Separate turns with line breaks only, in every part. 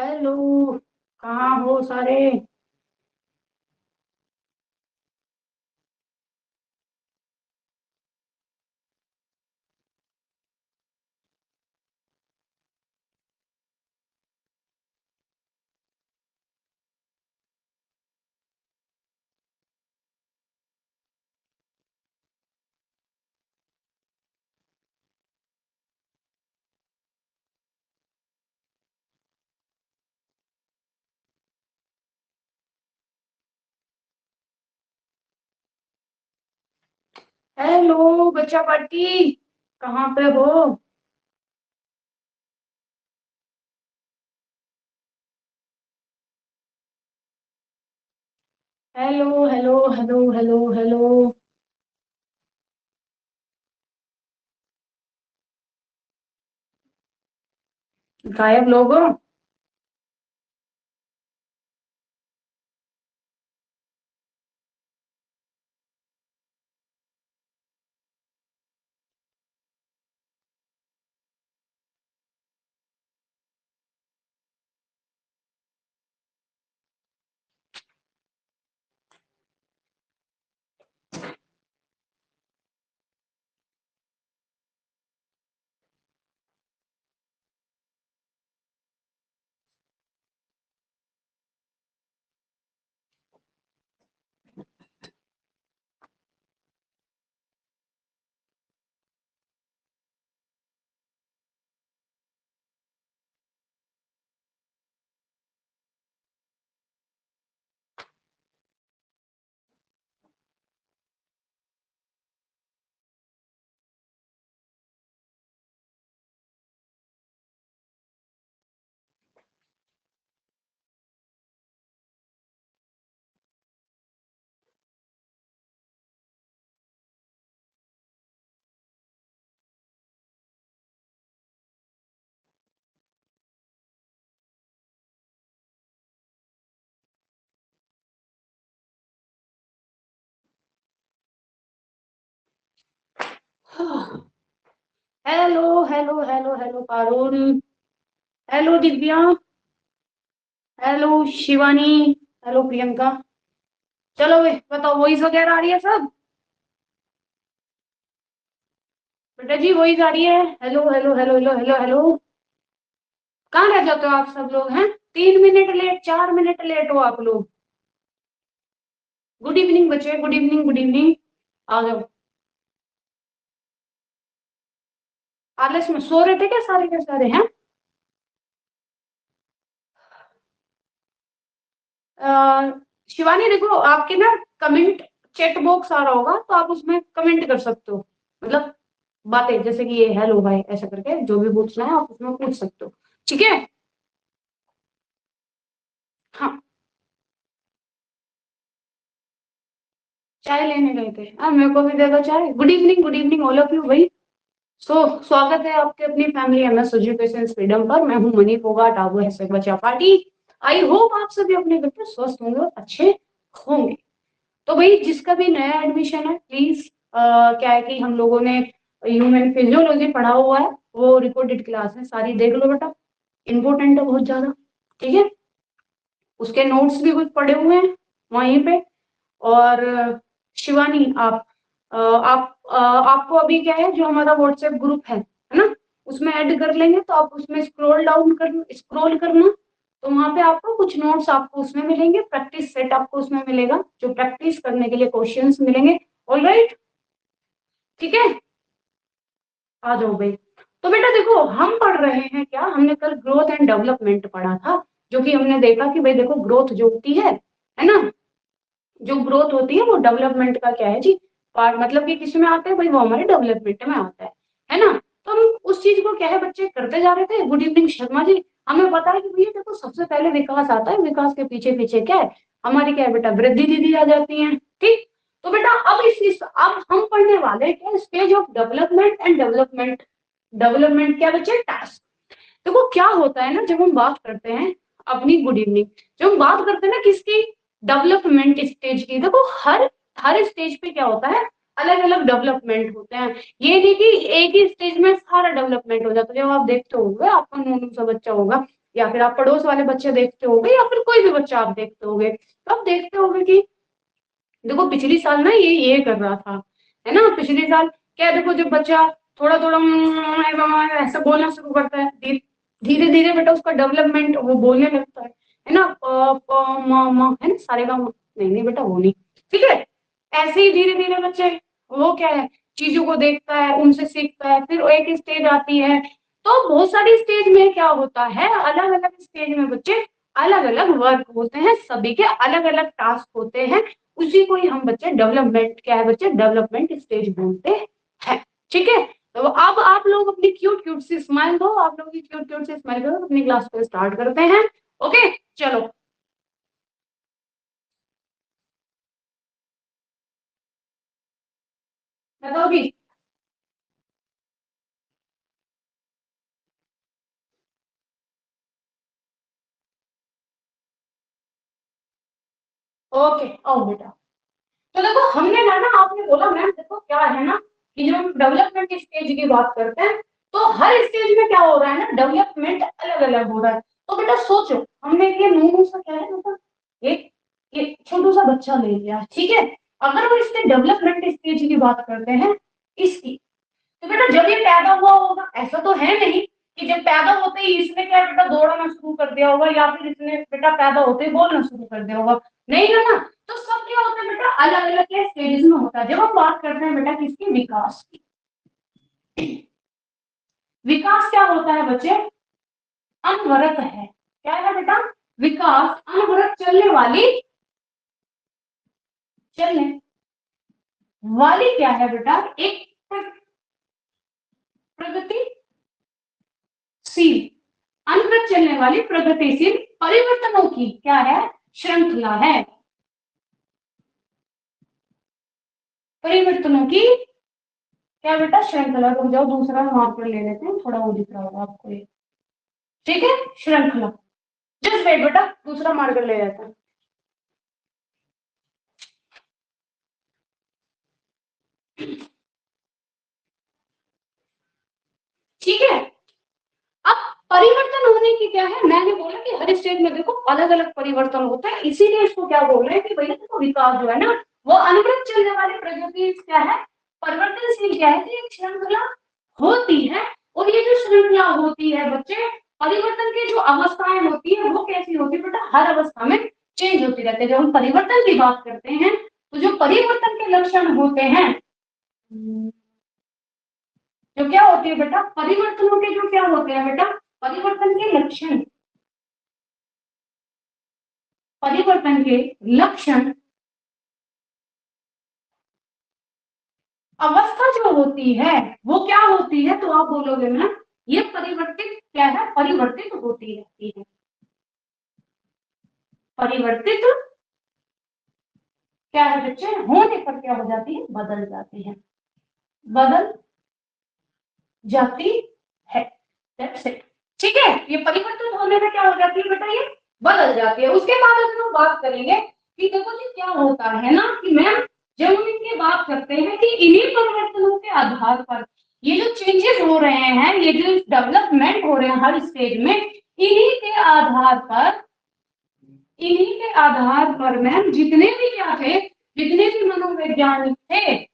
Hello. कहाँ हो सारे? हेलो बच्चा पार्टी, कहाँ पे हो? Hello hello hello hello hello. गायब लोग हो? Hello hello hello hello Parul. Hello Divya. Hello Shivani. Hello Priyanka. चलो वे बताओ, वॉइस वगैरह आ रही है सब? बेटा जी वॉइस आ रही है? Hello hello hello hello hello hello. कहाँ रह जाते हो आप सब लोग हैं? 3 मिनट लेट, 4 मिनट लेट हो आप लोग। गुड इवनिंग बच्चे, गुड इवनिंग, गुड इवनिंग। आ जाओ। आलस में सो रहे थे क्या सारे के सारे हैं? अ, शिवानी देखो, आपके ना कमेंट चैट बॉक्स आ रहा होगा, तो आप उसमें कमेंट कर सकते हो। मतलब बातें जैसे कि ये हेलो भाई ऐसा करके जो भी पूछना है आप उसमें पूछ सकते हो। ठीक है। हाँ। चाय लेने गए थे? हाँ, मेरे को भी दे दो चाय। Good evening all of you भाई। स्वागत है आपके अपनी फैमिली एमएस एजुकेशन फ्रीडम पर। मैं हूँ मनी फोगाट, आबू है बच्चा पार्टी। आई होप आप सभी अपने घर पे स्वस्थ होंगे और अच्छे होंगे। तो भाई जिसका भी नया एडमिशन है प्लीज, क्या है कि हम लोगों ने ह्यूमन फिजियोलॉजी पढ़ा हुआ है, वो रिकॉर्डेड क्लास है, सारी देख लो बेटा। इंपॉर्टेंट है बहुत ज्यादा। ठीक है। उसके नोट्स भी कुछ पड़े हुए हैं वहीं पे। और शिवानी आप आपको अभी क्या है, जो हमारा व्हाट्सएप ग्रुप है ना, उसमें ऐड कर लेंगे, तो आप उसमें स्क्रॉल करना। तो वहां पे आपको कुछ नोट्स आपको उसमें मिलेंगे, प्रैक्टिस सेट आपको उसमें मिलेगा, जो प्रैक्टिस करने के लिए क्वेश्चंस मिलेंगे। ऑलराइट। ठीक है। आ जाओ भाई। तो बेटा देखो, हम पढ़ रहे हैं क्या, हमने कल ग्रोथ एंड डेवलपमेंट पढ़ा था। जो कि हमने देखा कि भाई देखो, ग्रोथ जो होती है ना, जो ग्रोथ होती है वो डेवलपमेंट का क्या है जी, पार्ट। मतलब कि किस में आता है भाई, वो हमारे डेवलपमेंट में आता है ना। तो हम उस चीज को क्या है बच्चे करते जा रहे थे। Good evening Sharma ji. हमें पता है कि भैया देखो, सबसे पहले विकास आता है, विकास के पीछे पीछे क्या है, हमारी क्या है बेटा, वृद्धि दीदी आ जाती है। ठीक। तो बेटा अब हम पढ़ने वाले क्या, stage of development and development. Development क्या बच्चे, टास्क। देखो क्या होता है ना, जब हम बात करते हैं अपनी, गुड इवनिंग, जब हम बात करते हैं ना किसकी, डेवलपमेंट स्टेज की, देखो हर हर स्टेज पे क्या होता है, अलग अलग डेवलपमेंट होते हैं। ये नहीं कि एक ही स्टेज में सारा डेवलपमेंट हो जाता है। जब आप देखते होंगे, आपका नॉर्मल सा बच्चा होगा, या फिर आप पड़ोस वाले बच्चे देखते होगे, या फिर कोई भी बच्चा आप देखते होगे, तो आप देखते होगे कि देखो पिछली साल ना ये कर रहा था, है ना। पिछले साल क्या है, देखो जब बच्चा थोड़ा थोड़ा ऐसा बोलना शुरू करता है, धीरे धीरे बेटा उसका डेवलपमेंट, वो बोलने लगता है ना, प प म म, है ना, सारे का नहीं नहीं बेटा वो नहीं, ठीक है। ऐसे ही धीरे धीरे बच्चे वो क्या है, चीजों को देखता है, उनसे सीखता है, फिर एक स्टेज आती है। तो बहुत सारी स्टेज में क्या होता है, अलग अलग स्टेज में बच्चे अलग अलग वर्क होते हैं, सभी के अलग अलग टास्क होते हैं, उसी को ही हम बच्चे डेवलपमेंट, क्या है बच्चे, डेवलपमेंट स्टेज बोलते हैं, ठीक है। तो अब आप लोग अपनी क्यूट क्यूट सी स्माइल दो, आप लोग की क्यूट क्यूट सी स्माइल दो, अपनी क्लास को स्टार्ट करते हैं। ओके चलो। बताओ भी। ओके आओ बेटा। तो देखो हमने ना आपने बोला मैम देखो क्या है ना, कि जब हम डेवलपमेंट स्टेज की बात करते हैं, तो हर स्टेज में क्या हो रहा है ना, डेवलपमेंट अलग अलग हो रहा है। तो बेटा सोचो, हमने ये नूनू सा क्या है मतलब, एक एक छोटू सा बच्चा ले लिया, ठीक है। अगर हम इसके डेवलपमेंट स्टेज की बात करते हैं इसकी, तो बेटा जब ये पैदा हुआ होगा, ऐसा तो है नहीं कि जब पैदा होते ही इसने क्या बेटा दौड़ना शुरू कर दिया होगा, या फिर इसने बेटा पैदा होते ही बोलना शुरू कर दिया होगा, नहीं है ना। तो सब क्या होता है बेटा, अलग अलग के स्टेजेस में होता है। जब हम बात करते हैं बेटा किसकी, विकास की, विकास क्या होता है बच्चे, अनवरत है, क्या है बेटा, विकास अनवरत चलने वाली, चलने वाली क्या है बेटा, एक प्रगतिशील, अनवरत चलने वाली प्रगतिशील परिवर्तनों की क्या है, श्रृंखला है, परिवर्तनों की क्या बेटा, श्रृंखला। रुक जाओ दूसरा मार्कर ले लेते हैं, थोड़ा वो दिख रहा होगा आपको ये, ठीक है, श्रृंखला। जस्ट वेट बेटा, दूसरा मार्कर ले लेते हैं। ठीक है। अब परिवर्तन होने की क्या है, मैंने बोला कि हर स्टेज में देखो अलग अलग परिवर्तन होता है, इसीलिए इसको क्या बोल रहे हैं कि भैया देखो विकास जो है ना, वो अनवरत चलने वाली प्रगति क्या है, परिवर्तनशील क्या है, एक श्रृंखला होती है। और ये जो श्रृंखला होती है बच्चे, परिवर्तन की जो अवस्थाएं होती है वो कैसी होती है बेटा, हर अवस्था में चेंज होती रहती है। जब हम परिवर्तन की बात करते हैं, तो जो परिवर्तन के लक्षण होते हैं, जो क्या होती है बेटा, परिवर्तनों के जो क्या होते हैं बेटा, परिवर्तन के लक्षण, परिवर्तन के लक्षण, अवस्था जो होती है वो क्या होती है, तो आप बोलोगे ना, ये परिवर्तित क्या है, परिवर्तित होती रहती है, परिवर्तित क्या है बच्चे, होने पर क्या हो जाती है, बदल जाती है, बदल जाती है, That's it. ठीक है। ये परिवर्तन होने में क्या हो जाती है बेटा, ये बदल जाती है। उसके बाद अगर हम बात करेंगे कि देखो जी क्या होता है ना, कि मैम जब हम इनकी बात करते हैं कि इन्हीं परिवर्तनों के आधार पर ये जो चेंजेस हो रहे हैं, ये जो डेवलपमेंट हो रहे हैं हर स्टेज में, इन्हीं के आधार पर, इन्हीं के आधार पर मैम जितने भी क्या थे, जितने भी मनोवैज्ञानिक थे,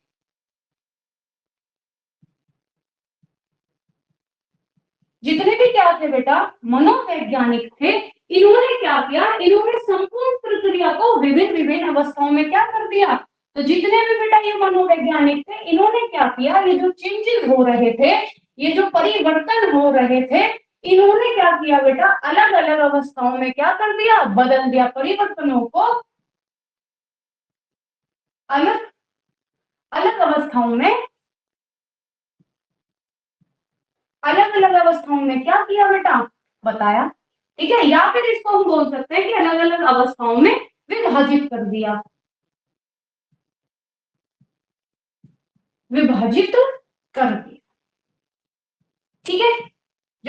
जितने भी क्या थे बेटा, मनोवैज्ञानिक थे, इन्होंने क्या किया, इन्होंने संपूर्ण प्रक्रिया को विभिन्न विभिन्न अवस्थाओं में क्या कर दिया। तो जितने भी बेटा ये मनोवैज्ञानिक थे, इन्होंने क्या किया, ये जो चेंजेस हो रहे थे, ये जो परिवर्तन हो रहे थे, इन्होंने क्या किया बेटा, अलग अलग अवस्थाओं में क्या कर दिया, बदल दिया, परिवर्तनों को अलग अलग अवस्थाओं में, अलग अलग अवस्थाओं में क्या किया बेटा, बताया, ठीक है। या फिर इसको हम बोल सकते हैं कि अलग अलग अवस्थाओं में विभाजित कर दिया, विभाजित कर दिया, ठीक है।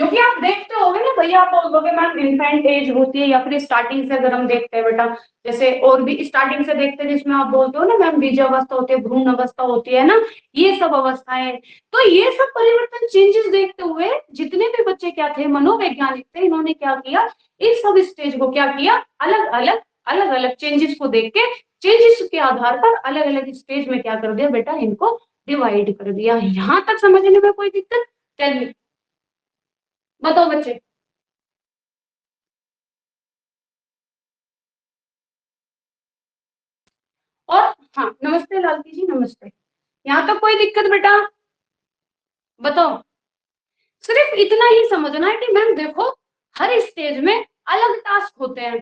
जो कि आप देखते होगे ना भैया, आप बोलोगे मैम इन्फेंट एज होती है या फिर स्टार्टिंग से अगर हम देखते हैं बेटा, जैसे और भी स्टार्टिंग से देखते हैं जिसमें आप बोलते हो ना मैम बीज अवस्था होती है, भ्रूण अवस्था होती है ना, ये सब अवस्थाएं। तो ये सब परिवर्तन चेंजेस देखते हुए जितने भी बच्चे क्या थे, मनोवैज्ञानिक थे, इन्होंने क्या किया, इस सब स्टेज को क्या किया, अलग अलग चेंजेस को देख के, चेंजेस के आधार पर अलग अलग स्टेज में क्या कर दिया बेटा, इनको डिवाइड कर दिया। यहां तक समझने में कोई दिक्कत? चलिए बताओ बच्चे। और हाँ, नमस्ते लालती जी, नमस्ते। यहाँ तक कोई दिक्कत बेटा? बताओ। सिर्फ इतना ही समझना है कि मैम देखो, हर स्टेज में अलग टास्क होते हैं,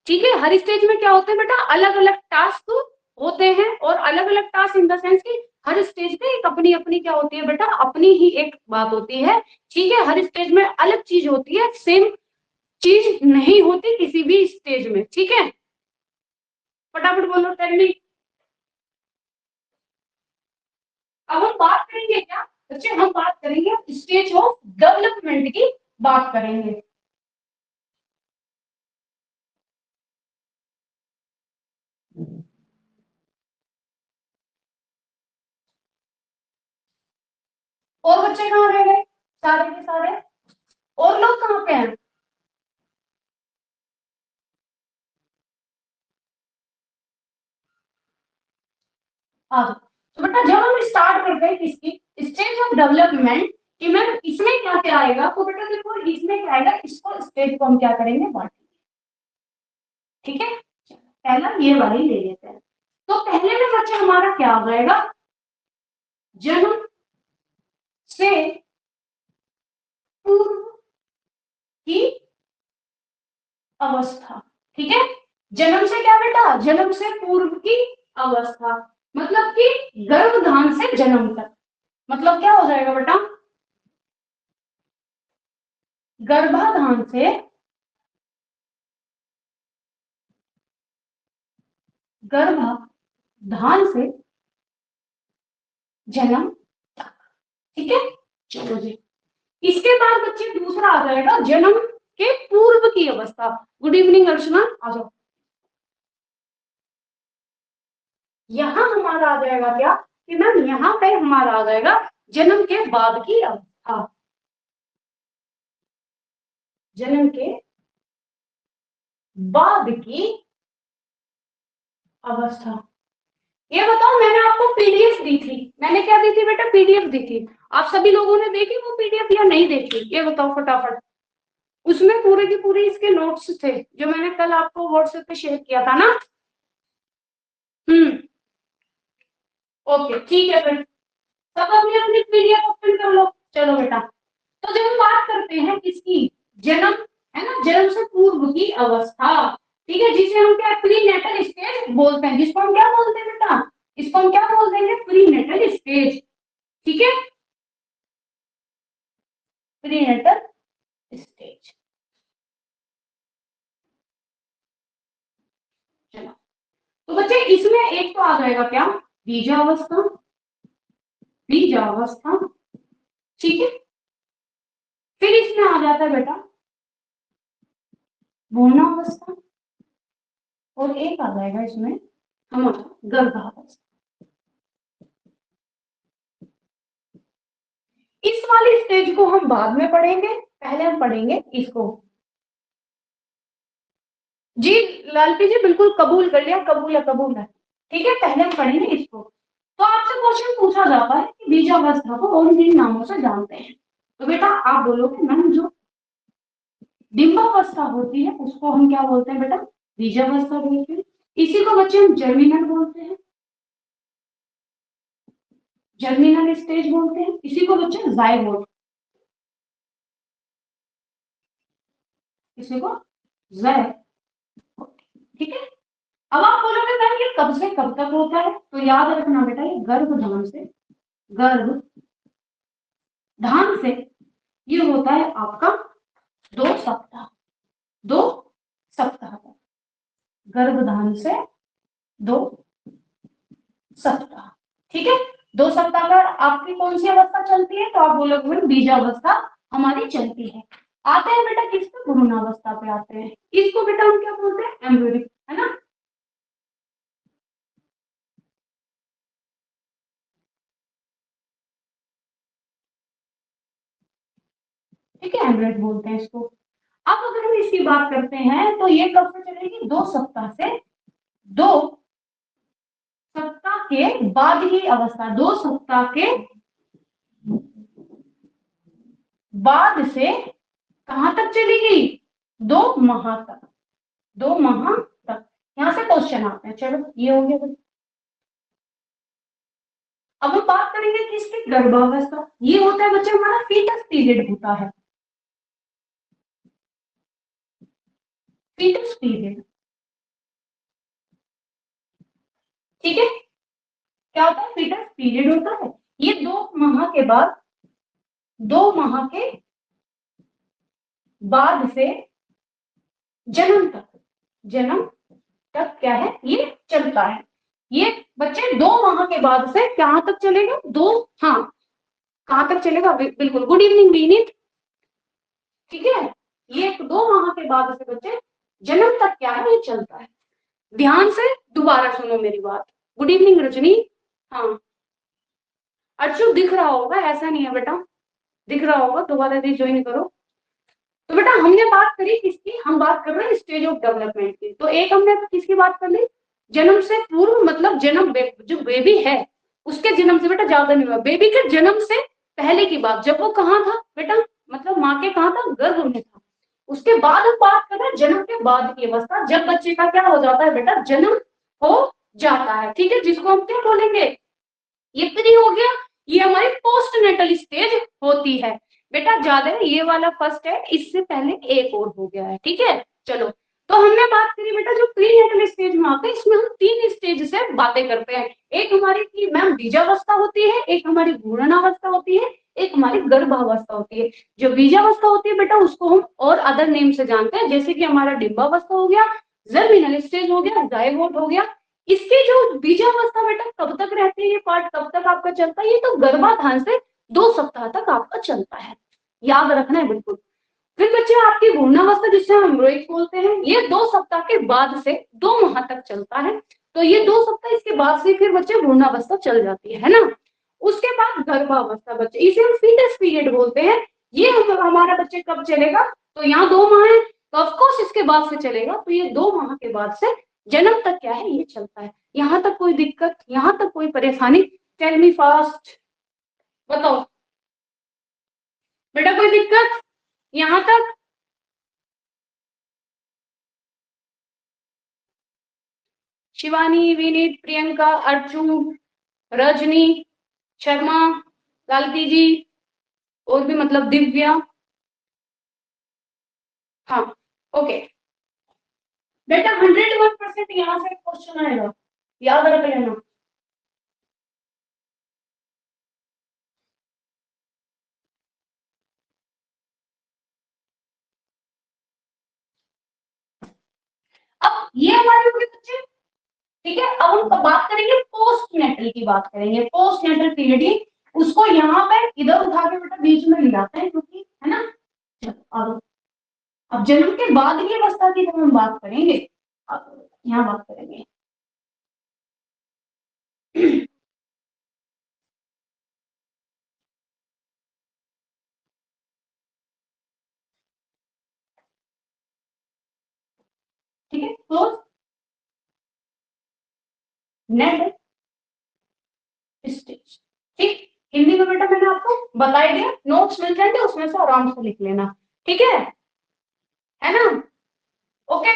ठीक है, हर स्टेज में क्या होते हैं बेटा, अलग अलग टास्क होते हैं, और अलग अलग टास्क इन द सेंस की हर स्टेज पे एक अपनी अपनी क्या होती है बेटा, अपनी ही एक बात होती है, ठीक है, हर स्टेज में अलग चीज होती है, सेम चीज नहीं होती किसी भी स्टेज में, ठीक है। फटाफट बोलो, टेल मी। अब हम बात करेंगे क्या बच्चे, हम बात करेंगे स्टेज ऑफ डेवलपमेंट की बात करेंगे। और बच्चे कहाँ रह गए, सारे के सारे? और लोग कहाँ पे हैं? हाँ, तो बेटा जब हम स्टार्ट करते हैं किसकी, स्टेज ऑफ डेवलपमेंट, कि मैम इसमें क्या क्या आएगा, तो बेटा देखो इसमें क्या आएगा, इसको स्टेज को हम क्या करेंगे, बांटेंगे, ठीक है। पहला ये वाली ले लेते हैं। तो पहले में बच्चे हमारा क्या आ जाएगा, जन्म से पूर्व की अवस्था, ठीक है। जन्म से क्या बेटा, जन्म से पूर्व की अवस्था, मतलब कि गर्भधान से जन्म तक, मतलब क्या हो जाएगा बेटा, गर्भाधान से, गर्भाधान से जन्म तक, ठीक है। चलो जी, इसके बाद बच्चे दूसरा आ जाएगा जन्म के पूर्व की अवस्था। गुड इवनिंग अर्चना, आ जाओ। यहां हमारा आ जाएगा क्या, कि मैम यहाँ पे हमारा आ जाएगा जन्म के बाद की अवस्था, जन्म के बाद की अवस्था। ये बताओ, मैंने आपको पीडीएफ दी थी, मैंने क्या दी थी बेटा, पीडीएफ दी थी, आप सभी लोगों ने देखी वो पीडीएफ या नहीं देखी, ये बताओ फटाफट। उसमें पूरे की पूरी इसके नोट्स थे जो मैंने कल आपको व्हाट्सएप पे शेयर किया था ना। हम्म, ओके ठीक है फिर, सब अपनी अपनी पीडीएफ ओपन कर लो। चलो बेटा, तो जब हम बात करते हैं किसकी, जन्म, है ना, जन्म से पूर्व की अवस्था, ठीक है, जिसे हम क्या प्री नेटल स्टेज बोलते हैं, जिसको हम क्या बोलते हैं बेटा, इसको हम क्या बोल देंगे, प्री नेटल स्टेज, ठीक है, प्री नेटल स्टेज। चलो, तो बच्चे इसमें एक तो आ जाएगा क्या, बीजावस्था, बीजावस्था, ठीक है। फिर इसमें आ जाता है बेटा भ्रूणावस्था, और एक आ जाएगा इसमें हमारा गर्भावस्था। इस वाली स्टेज को हम बाद में पढ़ेंगे, पहले हम पढ़ेंगे इसको। जी लालपी जी बिल्कुल कबूल कर लिया, कबूल है, कबूल है, ठीक है, पहले हम पढ़ेंगे इसको। तो आपसे क्वेश्चन पूछा जाता है कि बीजावस्था को और किन नामों से जानते हैं, तो बेटा आप बोलोगे मैम जो डिंबावस्था होती है उसको हम क्या बोलते हैं बेटा, बीजावस्था बोलते हैं। इसी को बच्चे हम जर्मिनल बोलते हैं, जर्मिनल स्टेज बोलते हैं, इसी को बच्चे जाइगोट, इसी को जाइगोट, ठीक है। अब आप बोलोगे मैम ये कब से कब तक होता है, तो याद रखना बेटा ये गर्भधान से, गर्भधान से ये होता है आपका 2 सप्ताह, 2 सप्ताह तक, गर्भधान से 2 सप्ताह, ठीक है। 2 सप्ताह का आपकी कौन सी अवस्था चलती है, तो आप बोलोगे बीजावस्था हमारी चलती है। आते हैं बेटा किस पे, भ्रूणावस्था पे आते हैं। इसको बेटा हम क्या बोलते हैं, एम्ब्रियो, है ना। ठीक है, एम्ब्रियो बोलते हैं इसको। अब अगर हम इसकी बात करते हैं तो ये कब से चलेगी, 2 सप्ताह से, 2 सप्ताह के बाद की अवस्था, 2 सप्ताह के बाद से कहां तक चलेगी, 2 माह तक, 2 माह तक। यहां से क्वेश्चन आते हैं। चलो ये हो गया। अब हम बात करेंगे कि इसकी गर्भावस्था, ये होता है बच्चे हमारा फीटस पीरियड होता है, फीटस पीरियड। ठीक है, क्या होता है, फीटस पीरियड होता है। ये 2 माह के बाद, 2 माह के बाद से जन्म तक, जन्म तक क्या है, ये चलता है। ये बच्चे 2 माह के बाद से कहां तक चलेगा, हाँ, कहां तक चलेगा, बिल्कुल, गुड इवनिंग विनीत। ठीक है, ये 2 माह के बाद से बच्चे जन्म तक क्या है, ये चलता है। ध्यान से दोबारा सुनो मेरी बात। Good evening Rajni. हाँ, अर्चु दिख रहा होगा, ऐसा नहीं है बेटा, दिख रहा होगा, दोबारा ज्वाइन करो। तो बेटा हमने बात करी किसकी, हम बात कर रहे हैं स्टेज ऑफ डेवलपमेंट की। तो एक हमने किसकी बात कर ली, जन्म से पूर्व, मतलब जन्म, जो बेबी है उसके जन्म से बेटा ज्यादा नहीं हुआ, बेबी के जन्म से पहले की बात, जब वो कहाँ था बेटा, मतलब माँ के कहाँ था, गर्भ में था। उसके बाद हम बात कर रहे हैं जन्म के बाद की अवस्था, जब बच्चे का क्या हो जाता है बेटा, जन्म हो जाता है। ठीक है, जिसको हम क्या बोलेंगे, ये प्री हो गया, ये हमारी पोस्ट नेटल स्टेज होती है। बेटा ज्यादा है, ये वाला फर्स्ट है, इससे पहले एक और हो गया है। ठीक है, चलो। तो हमने बात करी बेटा जो प्री नेटल स्टेज में आते हैं, इसमें हम 3 स्टेज से बातें करते हैं। एक हमारी की मैम बीजावस्था होती है, एक हमारी भ्रूणावस्था होती है, एक हमारी गर्भावस्था होती है। जो बीजावस्था होती है बेटा उसको हम और अदर नेम से जानते हैं, जैसे कि हमारा डिंबावस्था हो गया, जर्मिनल स्टेज हो गया, जाइगोट हो गया। इसकी जो बीजावस्था बेटा कब तक रहती है, ये पार्ट कब तक आपका चलता है, ये तो गर्भाधान से 2 सप्ताह तक आपका चलता है, याद रखना है बिल्कुल। फिर बच्चे आपकी भ्रूणावस्था जिसे हम एम्ब्रियो बोलते हैं, ये 2 सप्ताह के बाद से 2 माह तक चलता है। तो ये 2 सप्ताह इसके बाद से फिर बच्चे भ्रूणावस्था चल जाती है ना। उसके बाद गर्भावस्था बच्चे, इसे हम फीटस पीरियड बोलते हैं। ये हमारा बच्चे कब चलेगा, तो यहाँ 2 माह है, तो ऑफकोर्स इसके बाद से चलेगा। तो ये 2 माह के बाद से जन्म तक क्या है, ये चलता है। यहाँ तक कोई दिक्कत, यहाँ तक कोई परेशानी, टेल मी फास्ट, बताओ बेटा, कोई दिक्कत यहाँ तक। शिवानी, विनीत, प्रियंका, अर्जुन, रजनी, शर्मा, लालती जी, और भी मतलब दिव्या। हाँ, ओके बेटा, 101% यहाँ से क्वेश्चन आएगा, याद रख लेना। अब ये हमारे हो गए बच्चे। ठीक है, अब हम बात करेंगे पोस्ट नेटल की, बात करेंगे पोस्ट नेटल पीरियड ही, उसको यहाँ पे इधर उठा के बेटा बीच में मिलाते हैं, क्योंकि है ना। चलो, अब जन्म के बाद की अवस्था की जब हम बात करेंगे, अब यहाँ बात करेंगे। ठीक है, पोस्ट नेट स्टेज। ठीक, हिंदी में बेटा मैंने आपको बता ही दिया, नोट्स मिल जाएंगे उसमें से आराम से लिख लेना। ठीक है ना। ओके,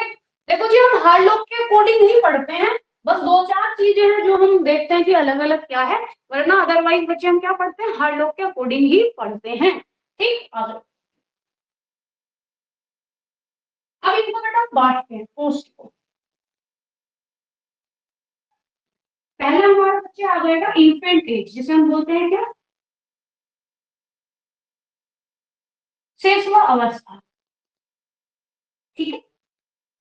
देखो जी हम हर लोग के अकॉर्डिंग नहीं पढ़ते हैं, बस 2-4 चीजें हैं जो हम देखते हैं कि अलग अलग क्या है, वरना अदरवाइज बच्चे हम क्या पढ़ते हैं, हर लोग के अकॉर्डिंग ही पढ़ते हैं। ठीक, अब इनको बेटा बांटते हैं पोस्ट को। पहला हमारा बच्चे आ जाएगा इन्फेंट एज, जिसे हम बोलते हैं क्या, शिशु अवस्था। ठीक है,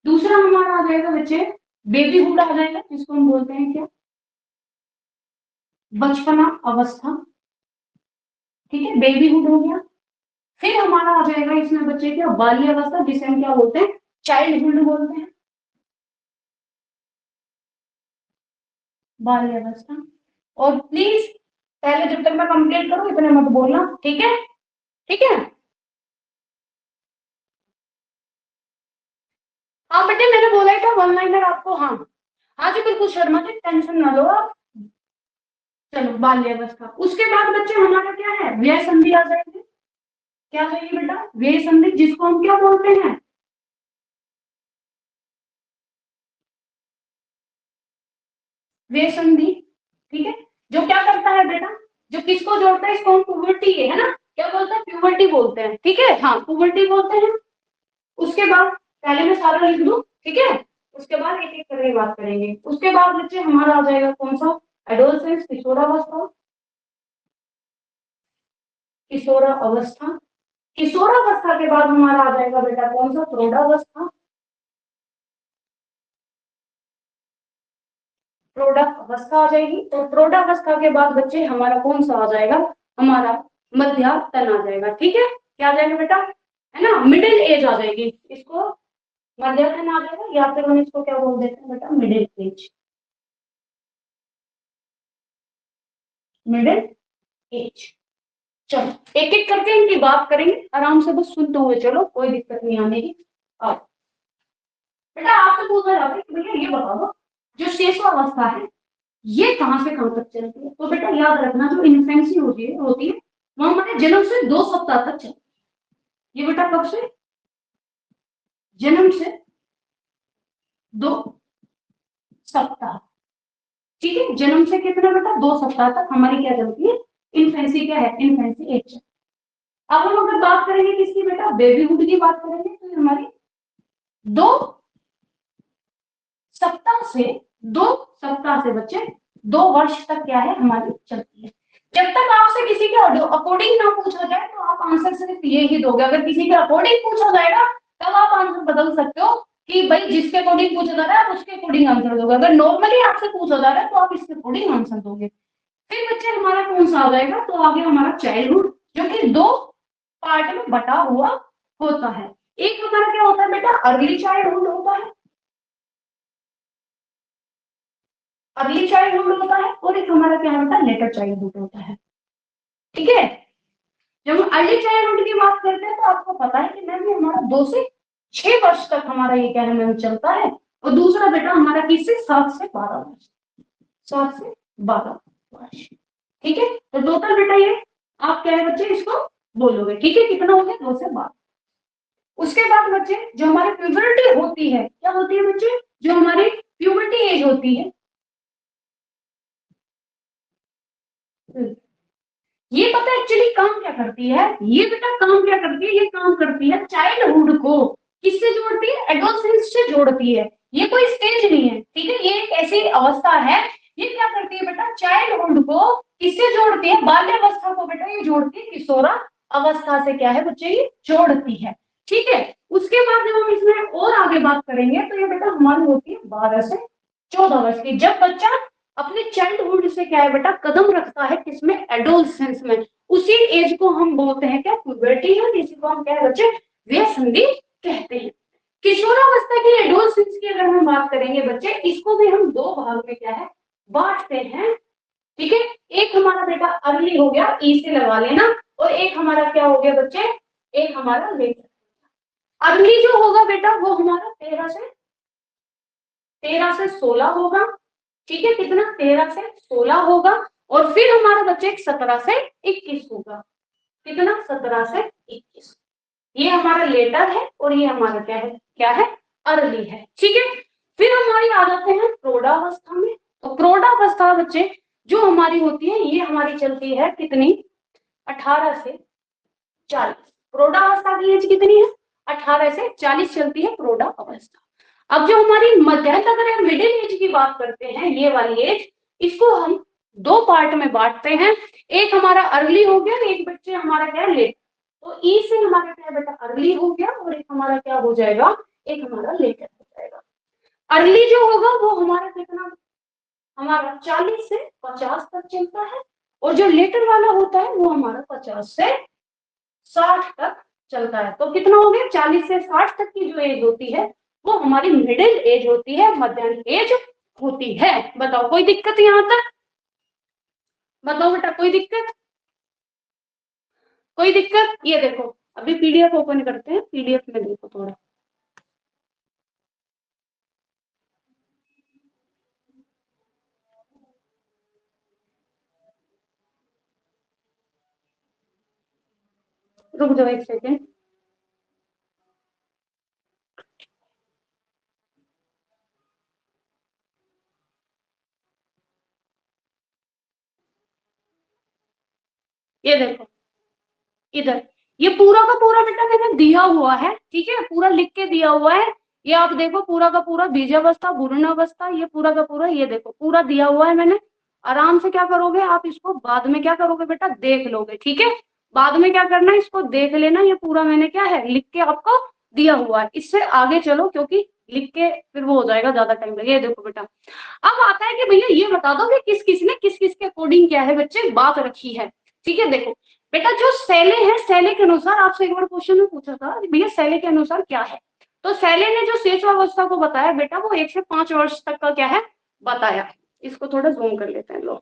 दूसरा हमारा आ जाएगा बच्चे बेबीहुड आ जाएगा, जिसको हम बोलते हैं क्या, बचपना अवस्था। ठीक है, बेबीहुड हो गया। फिर हमारा आ जाएगा इसमें बच्चे क्या, बाल्यावस्था, जिसे हम क्या बोलते हैं, चाइल्डहुड बोलते हैं, बाल्यावस्था। और प्लीज पहले जब तक मैं कंप्लीट करूं इतने मत बोलना, ठीक है? ठीक है। हाँ बेटे मैंने बोला ही था वन लाइनर आपको, हाँ हाँ जी बिल्कुल शर्मा जी, टेंशन ना लो आप। चलो बाल्यावस्था, उसके बाद बच्चे हमारा क्या है, व्यय संधि आ जाएगी। क्या चाहिए बेटा, व्यय संधि, जिसको हम क्या बोलते हैं, व्यय संधि। ठीक है, जो क्या करता है बेटा, जो किसको जोड़ता है, इसको हम पुबर्टी है ना, क्या बोलते हैं, प्यूबर्टी बोलते हैं, ठीक है, हाँ पुबर्टी बोलते हैं। उसके बाद पहले मैं सारा लिख दूं, ठीक है, उसके बाद एक एक करके बात करेंगे। उसके बाद बच्चे हमारा आ जाएगा कौन सा, एडोलसेंस, किशोरावस्था, किशोरावस्था। किशोरावस्था के बाद हमारा आ जाएगा बेटा कौन सा, प्रौढ़ावस्था, प्रौढ़ावस्था आ जाएगी। और प्रौढ़ावस्था के बाद बच्चे हमारा कौन सा आ जाएगा, हमारा मध्यातन आ जाएगा, ठीक है, क्या आ जाएगा बेटा, है ना, मिडिल एज आ जाएगी, इसको मध्यातन आ जाएगा, या फिर हम इसको क्या बोल देते हैं बेटा, मिडिल एज, मिडिल एज। चलो एक एक करके इनकी बात करेंगे, आराम से बस सुनते हुए चलो, कोई दिक्कत नहीं आने की। अब बेटा आपसे पूछा जाता है कि भैया ये बता दो, जो शेषावस्था है ये कहाँ से कहाँ तक चलती है, तो बेटा याद रखना जो इन्फेंसी होती है वो हमारे जन्म से 2 सप्ताह तक चलती है। ये बेटा कब से, जन्म से 2 सप्ताह, ठीक है, जन्म से कितना बेटा, 2 सप्ताह तक हमारी क्या चलती है, इन्फेंसी, क्या है, इन्फेंसी एज। अब हम अगर बात करेंगे किसकी बेटा, बेबीहुड की बात करेंगे, तो हमारी 2 सप्ताह से, 2 सप्ताह से बच्चे 2 वर्ष तक क्या है हमारी चलती है। जब तक आपसे किसी के अकॉर्डिंग ना पूछा जाए तो आप आंसर सिर्फ ये ही दोगे, अगर किसी के अकॉर्डिंग पूछा जाएगा तब आप आंसर बदल सकते हो कि भाई जिसके अकॉर्डिंग पूछा जा रहा है आप उसके अकॉर्डिंग आंसर दोगे, अगर नॉर्मली आपसे पूछा जा रहा है तो आप इसके अकॉर्डिंग आंसर दोगे। फिर बच्चे हमारा कौन सा आ जाएगा, तो आगे हमारा चाइल्डहुड, जो कि 2 पार्ट में बटा हुआ होता है। एक हमारा क्या होता है बेटा, अर्ली चाइल्डहुड होता है, अर्ली चाइल्डहुड होता है, और एक हमारा क्या होता है, लेटर चाइल्डहुड होता है, ठीक है। जब हम अर्ली चाइल्डहुड की बात करते हैं तो आपको पता है कि मैम हमारा 2 से 6 वर्ष तक हमारा ये क्या है मैम चलता है, और दूसरा बेटा हमारा किससे, 7 से 12 वर्ष, 7 से 12 वर्ष, ठीक है। तो टोटल बेटा ये आप क्या है बच्चे इसको बोलोगे, ठीक है, कितना हो गया, 2 से 12। उसके बाद बच्चे जो हमारी प्यूबर्टी होती है, क्या होती है बच्चे, जो हमारी प्यूबर्टी एज होती है, ये पता है एक्चुअली काम क्या करती है, ये बेटा काम क्या करती है, ये काम करती है चाइल्डहुड को किससे जोड़ती है, एडोलसेंस से जोड़ती है। ये कोई स्टेज नहीं है, ठीक है, ये एक ऐसी अवस्था है, ये क्या करती है बेटा, चाइल्डहुड को किससे जोड़ती है, बाल्यावस्था को बेटा ये जोड़ती है किशोरा अवस्था से, क्या है बच्चे ये जोड़ती है, ठीक है। उसके बाद जब हम इसमें और आगे बात करेंगे तो ये बेटा हमारी होती है 12 से 14 वर्ष की, जब बच्चा अपने चाइल्डहुड से क्या है बेटा कदम रखता है किसमें, एडोलसेंस में, उसी एज को हम बोलते हैं क्या, प्यूबर्टी है, इसी को हम क्या है बच्चे, व्यय संधि कहते हैं। किशोरावस्था की, एडोलसेंस की अगर हम बात करेंगे बच्चे, इसको भी हम 2 भाग में क्या है बांटते हैं, ठीक है। एक हमारा बेटा अर्ली हो गया, ई से लगा लेना, और एक हमारा क्या हो गया बच्चे, एक हमारा लेटर। अर्ली जो होगा बेटा वो हमारा 13 से 16 होगा, ठीक है, कितना, 13 से 16 होगा। और फिर हमारा बच्चे 17 से 21 होगा, कितना, 17 से 21। ये हमारा लेटर है और ये हमारा क्या है, क्या है, अर्ली है, ठीक है। फिर हमारी आ जाते हैं प्रौढ़ावस्था में। तो प्रौढ़ावस्था बच्चे जो हमारी होती है ये हमारी चलती है कितनी, 18 से 40। प्रौढ़ावस्था की एज कितनी है, 18 से 40 चलती है प्रौढ़ावस्था। अब जो हमारी मध्यम अगर हम मिडिल एज की बात करते हैं, ये वाली एज, इसको हम 2 पार्ट में बांटते हैं, एक हमारा अर्ली हो गया, एक बच्चे हमारा क्या है लेट। तो ई से हमारा क्या है बेटा अर्ली हो गया, और एक हमारा क्या हो जाएगा, एक हमारा लेटर हो जाएगा। अर्ली जो होगा वो हमारा कितना, हमारा 40 से 50 तक चलता है, और जो लेटर वाला होता है वो हमारा 50 से 60 तक चलता है। तो कितना हो गया, 40 से 60 तक की जो एज होती है वो हमारी मिडिल एज होती है, मध्यान्ह एज होती है। बताओ कोई दिक्कत यहाँ तक? बताओ बेटा कोई दिक्कत? कोई दिक्कत? ये देखो अभी पीडीएफ ओपन करते हैं, पीडीएफ में देखो थोड़ा। रुक जाओ एक सेकेंड। ये देखो इधर, ये पूरा का पूरा बेटा मैंने दिया हुआ है, ठीक है, पूरा लिख के दिया हुआ है। ये आप देखो पूरा का पूरा बीजावस्था, भ्रूणावस्था, ये पूरा का पूरा ये देखो पूरा दिया हुआ है मैंने। आराम से क्या करोगे आप, इसको बाद में क्या करोगे बेटा, देख लोगे, ठीक है। बाद में क्या करना है, इसको देख लेना, ये पूरा मैंने क्या है लिख के आपको दिया हुआ है। इससे आगे चलो क्योंकि लिख के फिर वो हो जाएगा, ज्यादा टाइम लगेगा। ये देखो बेटा अब आता है कि भैया ये बता दो कि किस किस ने किस किस के अकॉर्डिंग क्या है बच्चे बात रखी है, ठीक है। देखो बेटा जो सैले है, सैले के अनुसार आपसे एक बार क्वेश्चन में पूछा था भैया सैले के अनुसार क्या है, तो सैले ने जो शेषावस्था को बताया बेटा वो 1 से 5 वर्ष तक का क्या है बताया है। इसको थोड़ा जूम कर लेते हैं, लो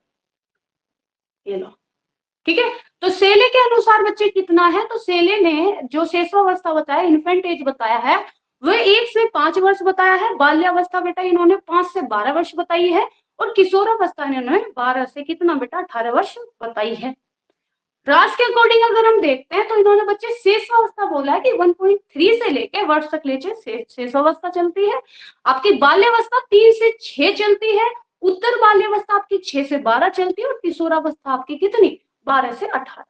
ये लो, ठीक है। तो सेले के अनुसार बच्चे कितना है, तो सेले ने जो शेषावस्था बताया, इन्फेंट एज बताया है, वह 1 से 5 वर्ष बताया है। बाल्यावस्था बेटा इन्होंने 5 से 12 वर्ष बताई है, और किशोरावस्था इन्होंने 12 से कितना बेटा 18 वर्ष बताई है। राज के अकॉर्डिंग अगर हम देखते हैं तो इन्होंने बच्चे शेषावस्था बोला है कि 1.3 से लेके वर्ष तक लेके शेषावस्था चलती है। आपकी बाल्यावस्था 3 से 6 चलती है, उत्तर बाल्यावस्था आपकी 6 से 12 चलती है, और किशोरावस्था आपकी कितनी 12 से 18।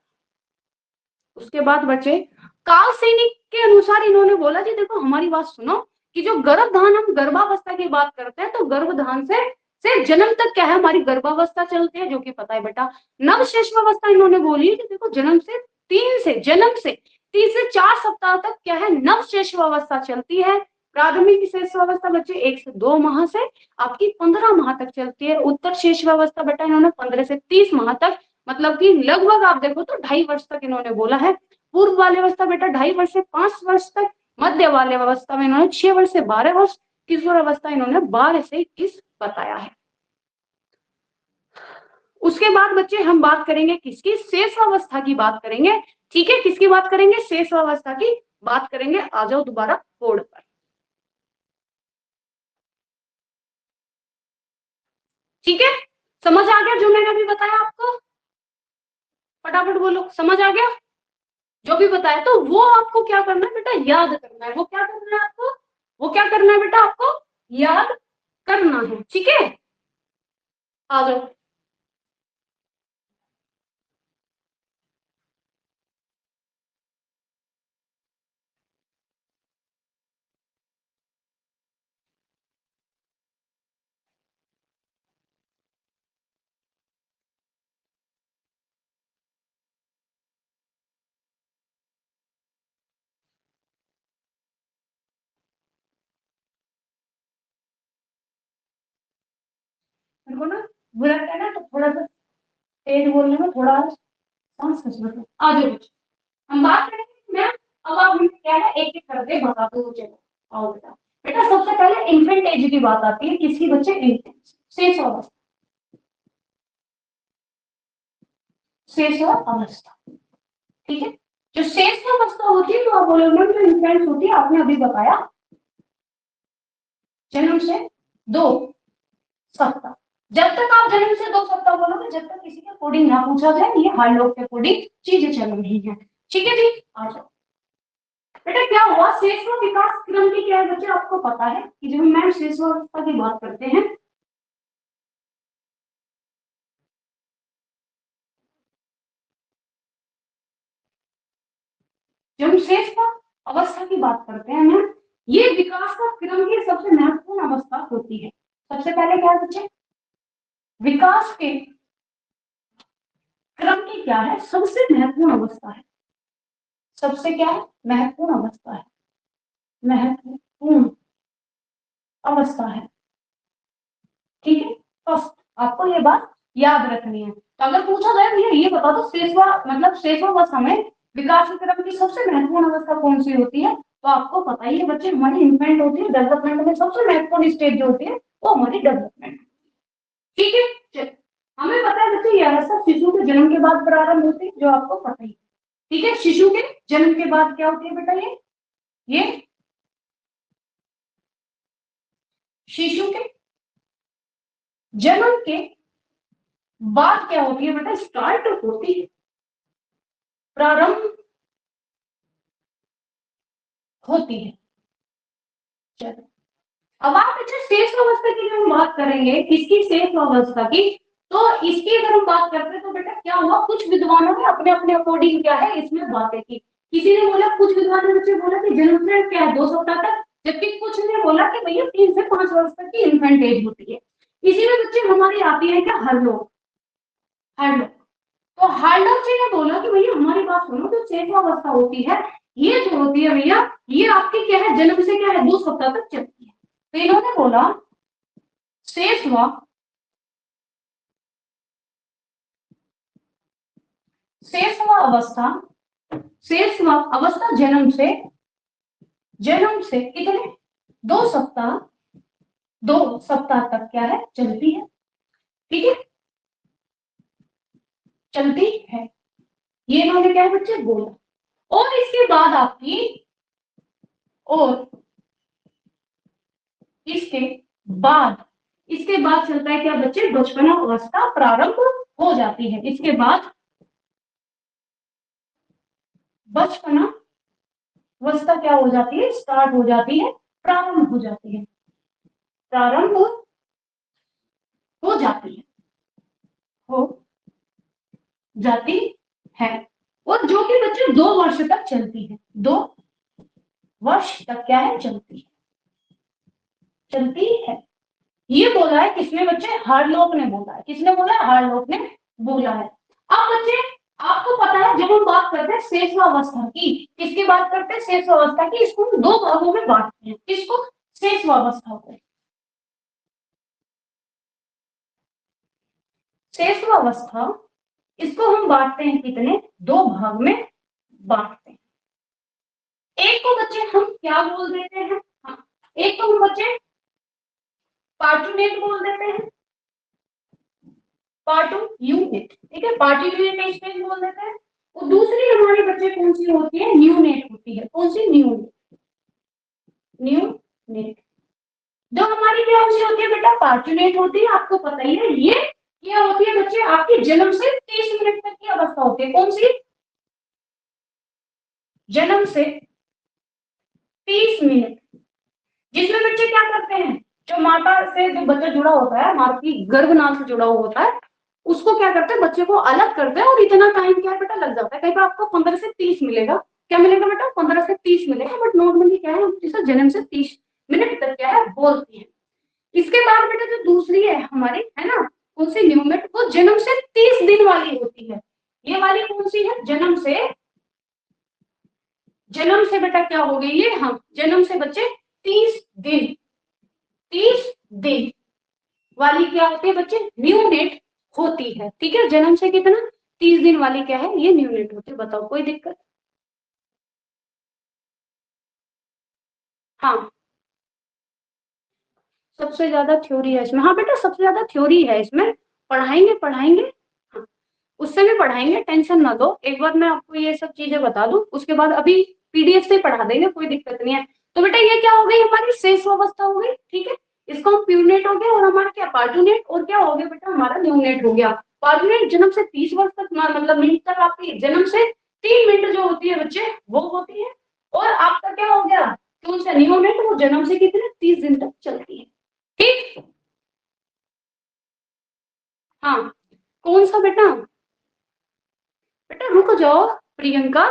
उसके बाद बच्चे काल सैनिक के अनुसार इन्होंने बोला जी देखो हमारी बात सुनो, कि जो गर्भधान हम गर्भावस्था की बात करते हैं तो गर्भधान से जन्म तक क्या है हमारी गर्भावस्था चलती है, जो कि पता है बेटा। नवशेषवावस्था इन्होंने बोली कि देखो जन्म से 3 से 4 सप्ताह तक क्या है नवशेषवावस्था चलती है। प्राथमिक शेषवावस्था बच्चे 1 से 2 माह से आपकी 15 माह तक चलती है। उत्तर शेषवावस्था बेटा इन्होंने 15 से 30 माह तक, मतलब कि लगभग आप देखो तो 2.5 वर्ष तक इन्होंने बोला है। पूर्व बाल्यावस्था बेटा 2.5 वर्ष से 5 वर्ष तक, मध्य बाल्यावस्था में इन्होंने 6 वर्ष से 12 वर्ष, किशोर अवस्था इन्होंने 12 से 21 बताया है। उसके बाद बच्चे हम बात करेंगे किसकी, शेषावस्था की बात करेंगे, ठीक है। किसकी बात करेंगे, शेषावस्था की बात करेंगे। आ जाओ दोबारा बोर्ड पर, ठीक है। समझ आ गया जो मैंने अभी बताया आपको? फटाफट बोलो समझ आ गया जो भी बताया। तो वो आपको क्या करना है बेटा, याद करना है। वो क्या करना है आपको, वो क्या करना है बेटा आपको याद करना है, ठीक है। आ जाओ। मेरे को ना बुरा लगता है ना, तो थोड़ा सा तेज बोलने में थोड़ा सांस खींचना था। आ जाओ बच्चे, हम बात करेंगे मैं। अब आप मुझे क्या है एक एक करके बता दो, चलो आओ बेटा। बेटा सबसे पहले इन्फेंट एज की बात आती है, किसकी बच्चे, इन्फेंट, शेष अवस्था, शेष अवस्था, ठीक है। जो शेष अवस्था होती है तो आप बोलोगे जो इन्फेंट होती है, आपने अभी बताया जन्म से 2 सप्ताह। जब तक आप जन्म से 2 सप्ताह बोलोगे, जब तक किसी के कोडिंग ना पूछा जाए, ये हर लोग के कोडिंग चीजें चल रही है, ठीक है जी। आ जाओ बेटा, क्या हुआ शेषव विकास क्रम की क्या है बच्चे, आपको पता है कि जब मैम शेषवावस्था की बात करते हैं, जब हम शेष अवस्था की बात करते हैं मैम, ये विकास का क्रम की सबसे महत्वपूर्ण अवस्था होती है। सबसे पहले क्या है बच्चे, विकास के क्रम की क्या है सबसे महत्वपूर्ण अवस्था है, सबसे क्या है महत्वपूर्ण अवस्था है, महत्वपूर्ण अवस्था है, ठीक है। फर्स्ट आपको ये बात याद रखनी है। तो अगर पूछा जाए भैया ये बता दो शेषवा मतलब शेषवावस्था में विकास के क्रम की सबसे महत्वपूर्ण अवस्था कौन सी होती है? तो आपको पता ही है बच्चे, हमारी इन्फेंट होती है, डेवलपमेंट में सबसे महत्वपूर्ण स्टेज जो होती है वो हमारी डेवलपमेंट। ठीक है, चलिए। हमें पता है बच्चे, यह अवस्था शिशु के जन्म के बाद प्रारंभ होती है, जो आपको पता ही है। ठीक है, शिशु के जन्म के बाद क्या होती है बेटा? ये शिशु के जन्म के बाद क्या होती है बेटा? स्टार्ट होती है, प्रारंभ होती है। चलो, अब आप अच्छा शेष अवस्था की जब हम बात करेंगे, किसकी शेष अवस्था की, तो इसकी अगर हम बात करते हैं तो बेटा क्या हुआ, कुछ विद्वानों ने अपने अपने अकॉर्डिंग क्या है इसमें बातें की। किसी ने बोला, कुछ विद्वानों ने बच्चे बोला कि जन्म से क्या है 2 सप्ताह तक, जबकि कुछ ने बोला कि भैया 3 से 5 वर्ष तक की इन्फेंट एज होती है। इसी में बच्चे हमारी आती है क्या? हर्लोग। हर्लोग, तो हार्लोग जी ने बोला कि भैया हमारी बात सुनो, जो शेष अवस्था होती है ये जो होती है भैया, ये आपकी क्या है, जन्म से क्या है 2 सप्ताह तक चलती है। तो इन्होंने बोला शेष अवस्था, शेष अवस्था जन्म से कितने 2 सप्ताह, 2 सप्ताह तक क्या है, चलती है। ठीक है, चलती है, ये इन्होंने क्या है बच्चे बोला। और इसके बाद आपकी, और इसके बाद, इसके बाद चलता है क्या बच्चे? बचपना अवस्था प्रारंभ हो जाती है। इसके बाद बचपना अवस्था क्या हो जाती है? स्टार्ट हो जाती है, प्रारंभ हो जाती है, प्रारंभ हो जाती है, हो जाती है। और जो कि बच्चे 2 वर्ष तक चलती है, 2 वर्ष तक क्या है, चलती है, चलती है। ये बोला है किसने बच्चे? हार्लोग ने बोला है। किसने बोला है? हार्लोग ने बोला है। अब बच्चे आपको पता है, जब हम बात करते हैं शेषवावस्था की, किसकी बात करते हैं? शेषवावस्था की। इसको हम 2 भागों में बांटते हैं। किसको? शेषवावस्था को। शेषवावस्था, इसको हम बांटते हैं कितने? 2 भाग में बांटते हैं। एक को बच्चे हम क्या बोल देते हैं? हाँ, एक को हम बच्चे पार्टुनेट बोल देते हैं, पार्टू यूनिट। ठीक है, पार्टिकुलेट स्टेज बोल देते हैं। और दूसरी हमारे बच्चे कौन सी होती है? न्यूनेट होती है। कौन सी? न्यूनेट। जो हमारी क्या होती है बेटा? पार्टुनेट होती है, आपको पता ही है। ये क्या होती है बच्चे? आपके जन्म से 30 मिनट तक की अवस्था होती है। कौन सी? जन्म से 30 मिनट, जिसमें बच्चे क्या करते हैं, जो माता से जो बच्चा जुड़ा होता है, माता की गर्भनाल से जुड़ा हुआ होता है, उसको क्या करते हैं, बच्चे को अलग करते हैं। और इतना टाइम क्या है बेटा लग जाता है। कहीं पर आपको 15 से 30 मिलेगा। क्या मिलेगा बेटा? 15 से 30 मिलेगा। बट नॉर्मली क्या है, हम इसे जन्म से 30 मिनट तक क्या है बोलते हैं। इसके बाद बेटा जो दूसरी है हमारी, है ना, कौन सी? न्यूमेट। वो जन्म से 30 दिन वाली होती है। ये वाली कौन सी है? जन्म से बेटा क्या हो गई ये? हम जन्म से बच्चे 30 दिन, 30 दिन वाली क्या होती है बच्चे? न्यूनेट होती है। ठीक है, जन्म से कितना? 30 दिन वाली क्या है? ये न्यूनेट होती है। बताओ कोई दिक्कत? हाँ, सबसे ज्यादा थ्योरी है इसमें। हाँ बेटा, सबसे ज्यादा थ्योरी है इसमें। पढ़ाएंगे पढ़ाएंगे, हाँ, उससे भी पढ़ाएंगे, टेंशन ना लो। एक बार मैं आपको ये सब चीजें बता दूं, उसके बाद अभी पीडीएफ से पढ़ा देंगे, कोई दिक्कत नहीं है। तो बेटा ये क्या हो गई? हमारी शेष अवस्था हो गई। ठीक है, इसको हम प्यूनेट हो गया, और हमारा क्या पार्टूनेट, और क्या हो गया बेटा? हमारा न्यूनेट हो गया। पार्टूनेट जन्म से 30 वर्ष तक, मतलब मिनट तक आपकी जन्म से 3 मिनट जो होती है बच्चे वो होती है। और आपका क्या हो गया? कौन सा? न्यूनेट। वो जन्म से कितने? 30 दिन तक चलती है। ठीक, हाँ, कौन सा बेटा? बेटा रुक जाओ प्रियंका,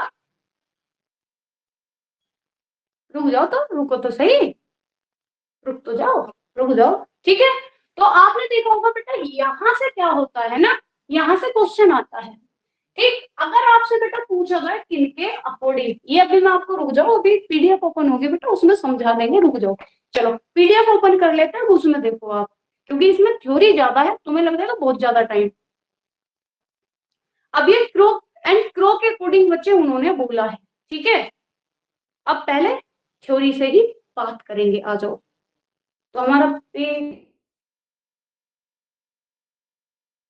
रुक जाओ, तो रुको तो सही, रुक तो जाओ, रुक जाओ। ठीक है, तो आपने देखा होगा बेटा, यहाँ से क्या होता है ना, यहाँ से क्वेश्चन आता है। ठीक, अगर आपसे बेटा पूछा जाए किनके अकॉर्डिंग, ये अभी मैं आपको, रुक जाओ, अभी पीडीएफ ओपन होगी बेटा, उसमें समझा देंगे, रुक जाओ। चलो पीडीएफ ओपन कर लेते हैं, उसमें देखो आप, क्योंकि इसमें थ्योरी ज्यादा है, तुम्हें लग जाएगा बहुत ज्यादा टाइम। अब ये एंड क्रो के अकॉर्डिंग बच्चे उन्होंने बोला है। ठीक है, अब पहले थ्योरी से ही बात करेंगे, आ जाओ। तो हमारा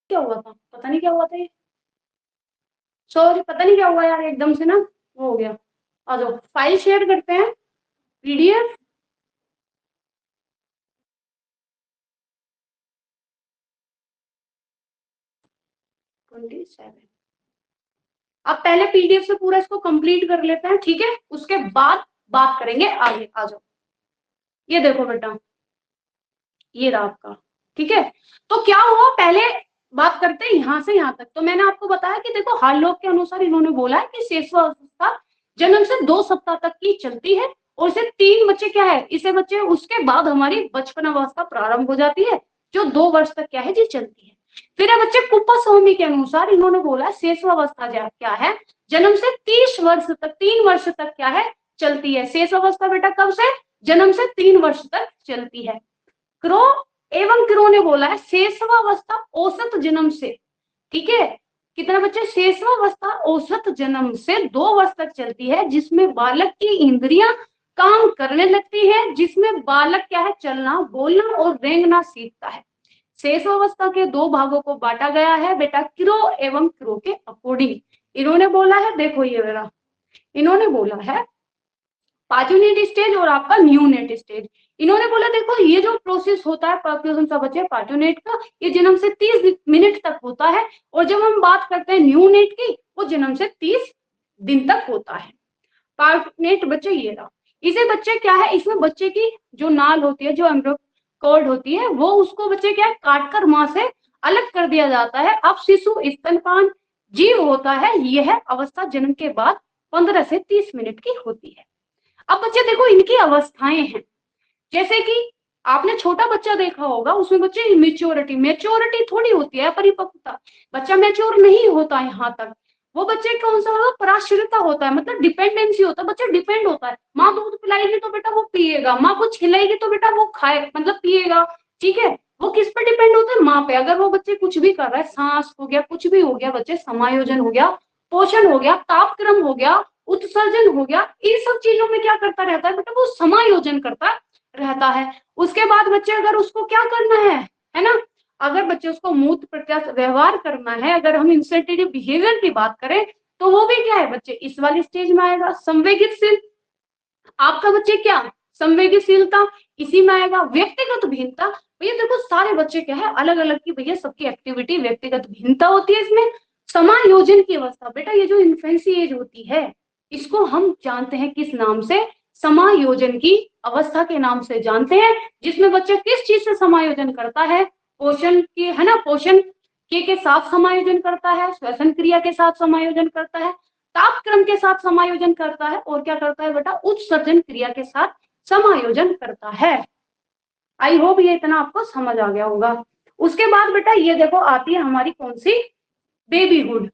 क्या हुआ था, पता नहीं क्या हुआ था ये, सॉरी पता नहीं क्या हुआ यार, एकदम से ना वो हो गया। आ जाओ फाइल शेयर करते हैं, पीडीएफ। अब पहले पीडीएफ से पूरा इसको कंप्लीट कर लेते हैं, ठीक है, उसके बाद बात करेंगे आगे। आ जाओ, ये देखो बेटा, ये रहा आपका। ठीक है, तो क्या हुआ, पहले बात करते हैं यहां से यहां तक। तो मैंने आपको बताया कि देखो हार्लोग के अनुसार इन्होंने बोला है कि शेषवा अवस्था जन्म से 2 सप्ताह तक की चलती है, और इसे 3 बच्चे क्या है, इसे बच्चे उसके बाद हमारी बचपन अवस्था प्रारंभ हो जाती है, जो 2 वर्ष तक क्या है जी चलती है। फिर है बच्चे कुप्पा स्वामी के अनुसार इन्होंने बोला है शेषवावस्था क्या है, जन्म से 30 वर्ष तक, 3 वर्ष तक क्या है चलती है। शेषावस्था बेटा कब से, जन्म से 3 वर्ष तक चलती है। क्रो एवं क्रो ने बोला है शेषवावस्था औसत जन्म से, ठीक है, कितना बच्चे, शेषवावस्था औसत जन्म से 2 वर्ष तक चलती है, जिसमें बालक की इंद्रियां काम करने लगती है, जिसमें बालक क्या है चलना बोलना और रेंगना सीखता है। शेषावस्था के 2 भागों को बांटा गया है बेटा क्रो एवं क्रो के अकॉर्डिंग। इन्होंने बोला है, देखो ये मेरा, इन्होंने बोला है पार्टूनेट स्टेज और आपका न्यूनेट स्टेज। इन्होंने बोला देखो ये जो प्रोसेस होता है कौन सा बच्चे, पार्टूनेट का, ये जन्म से 30 मिनट तक होता है, और जब हम बात करते हैं न्यूनेट की, वो जन्म से 30 दिन तक होता है। पार्टूनेट बच्चे ये रहा, इसे बच्चे क्या है, इसमें बच्चे की जो नाल होती है, जो एम्ब्रो कॉर्ड होती है, वो उसको बच्चे क्या है काट कर मां से अलग कर दिया जाता है। अब शिशु स्तनपान जीव होता है, यह अवस्था जन्म के बाद 15 से 30 मिनट की होती है। अब बच्चे देखो इनकी अवस्थाएं हैं, जैसे कि आपने छोटा बच्चा देखा होगा, उसमें बच्चे मेच्योरिटी मेच्योरिटी थोड़ी होती है, परिपक्वता, बच्चा मेच्योर नहीं होता यहाँ तक। वो बच्चे कौन सा होगा, पराश्रिता होता है, मतलब डिपेंडेंसी होता है, बच्चा डिपेंड होता है, माँ दूध पिलाएगी तो बेटा वो पिएगा, माँ कुछ खिलाएगी तो बेटा वो खाए, मतलब पिएगा। ठीक है, वो किस पे डिपेंड होता है, माँ पे। अगर वो बच्चे कुछ भी कर रहा है, सांस हो गया, कुछ भी हो गया बच्चे, समायोजन हो गया, पोषण हो गया, तापक्रम हो गया, उत्सर्जन हो गया, इन सब चीजों में क्या करता रहता है बेटा, वो समायोजन करता रहता है। उसके बाद बच्चे अगर उसको क्या करना है ना, अगर बच्चे उसको मूत्र प्रत्यास व्यवहार करना है, अगर हम इंसर्टेटिव बिहेवियर की बात करें, तो वो भी क्या है बच्चे इस वाली स्टेज में आएगा। संवेगितशील आपका बच्चे क्या, संवेदनशीलता इसी में आएगा। व्यक्तिगत भिन्नता, भैया देखो सारे बच्चे क्या है अलग अलग की, भैया सबकी एक्टिविटी व्यक्तिगत भिन्नता होती है इसमें। समायोजन की अवस्था, बेटा ये जो इन्फेंसी एज होती है, इसको हम जानते हैं किस नाम से, समायोजन की अवस्था के नाम से जानते हैं, जिसमें बच्चा किस चीज से समायोजन करता है, पोषण की है ना, पोषण के साथ समायोजन करता है, श्वसन क्रिया के साथ समायोजन करता है, तापक्रम के साथ समायोजन करता है, और क्या करता है बेटा, उत्सर्जन क्रिया के साथ समायोजन करता है। आई होप ये इतना आपको समझ आ गया होगा। उसके बाद बेटा ये देखो आती है हमारी कौन सी, बेबीहुड।